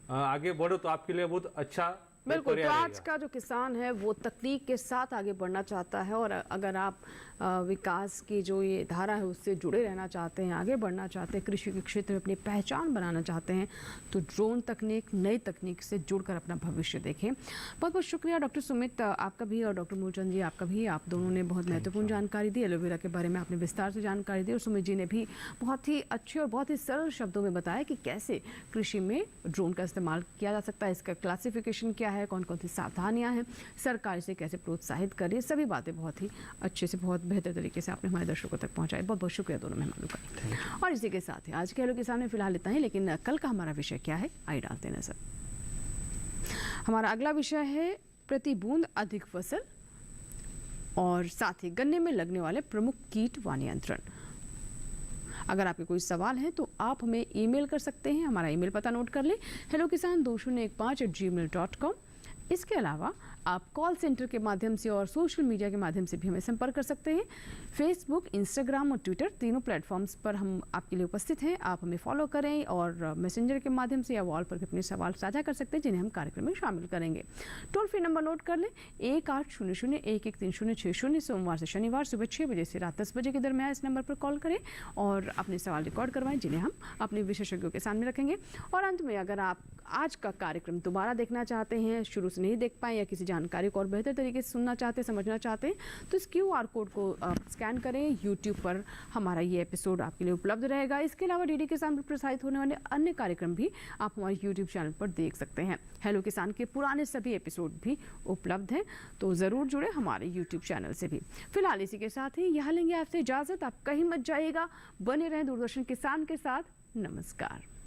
आगे बढ़ो तो आपके लिए बहुत अच्छा बिल्कुल। तो पर्याय आज रहेगा। का जो किसान है वो तकनीक के साथ आगे बढ़ना चाहता है, और अगर आप विकास की जो ये धारा है उससे जुड़े रहना चाहते हैं, आगे बढ़ना चाहते हैं, कृषि के क्षेत्र में अपनी पहचान बनाना चाहते हैं, तो ड्रोन तकनीक, नई तकनीक से जुड़कर अपना भविष्य देखें। बहुत बहुत शुक्रिया डॉक्टर सुमित आपका भी, और डॉक्टर मूलचंद जी आपका भी। आप दोनों ने बहुत महत्वपूर्ण जानकारी दी, एलोवेरा के बारे में आपने विस्तार से जानकारी दी, और सुमित जी ने भी बहुत ही अच्छे और बहुत ही सरल शब्दों में बताया कि कैसे कृषि में ड्रोन का इस्तेमाल किया जा सकता है, इसका क्लासिफिकेशन क्या है, कौन कौन सी सावधानियां हैं, सरकार इसे कैसे प्रोत्साहित कर रही है। सभी बातें बहुत ही अच्छे से, बहुत बेहतर तरीके से आपने हमारे दर्शकों तक पहुंचाई। बहुत बहुत शुक्रिया दोनों मेहमानों का। और इसी के साथ ही आज के हेलो किसान में फिलहाल इतना ही, लेकिन कल का हमारा विषय क्या है आइए डालते हैं नजर। हमारा अगला विषय है प्रति बूंद अधिक फसल, और साथ ही गन्ने में लगने वाले प्रमुख कीट व नियंत्रण। अगर आपके कोई सवाल है तो आप हमें ईमेल कर सकते हैं। हमारा ईमेल पता नोट कर लें, hellokisan2015@gmail.com। इसके अलावा आप कॉल सेंटर के माध्यम से और सोशल मीडिया के माध्यम से भी हमें संपर्क कर सकते हैं। फेसबुक, इंस्टाग्राम और ट्विटर तीनों प्लेटफॉर्म्स पर हम आपके लिए उपस्थित हैं। आप हमें फॉलो करें और मैसेंजर के माध्यम से या वॉल पर भी अपने सवाल साझा कर सकते हैं, जिन्हें हम कार्यक्रम में शामिल करेंगे। टोल फ्री नंबर नोट कर लें, 1800-113060। सोमवार से शनिवार सुबह 6 बजे से रात 10 बजे के दरमियान इस नंबर पर कॉल करें और अपने सवाल रिकॉर्ड करवाएं, जिन्हें हम अपने विशेषज्ञों के सामने रखेंगे। और अंत में अगर आप आज का कार्यक्रम दोबारा देखना चाहते हैं, शुरू से नहीं देख पाए, या किसी जानकारी को और बेहतर तरीके से सुनना चाहते हैं, समझना चाहते हैं, तो इस QR कोड को स्कैन करें। YouTube पर हमारा ये एपिसोड आपके लिए उपलब्ध रहेगा। इसके अलावा DD किसान पर प्रसारित होने वाले अन्य कार्यक्रम भी आप हमारे YouTube चैनल पर देख सकते हैं। हेलो किसान के पुराने सभी एपिसोड भी उपलब्ध हैं, तो ज़रूर जुड़े हमारे YouTube चैनल से भी। फिलहाल इसी के साथ ही यहाँ लेंगे आपसे इजाज़त। आप कहीं मत जाइएगा, बने रहें दूरदर्शन किसान के साथ। नमस्कार।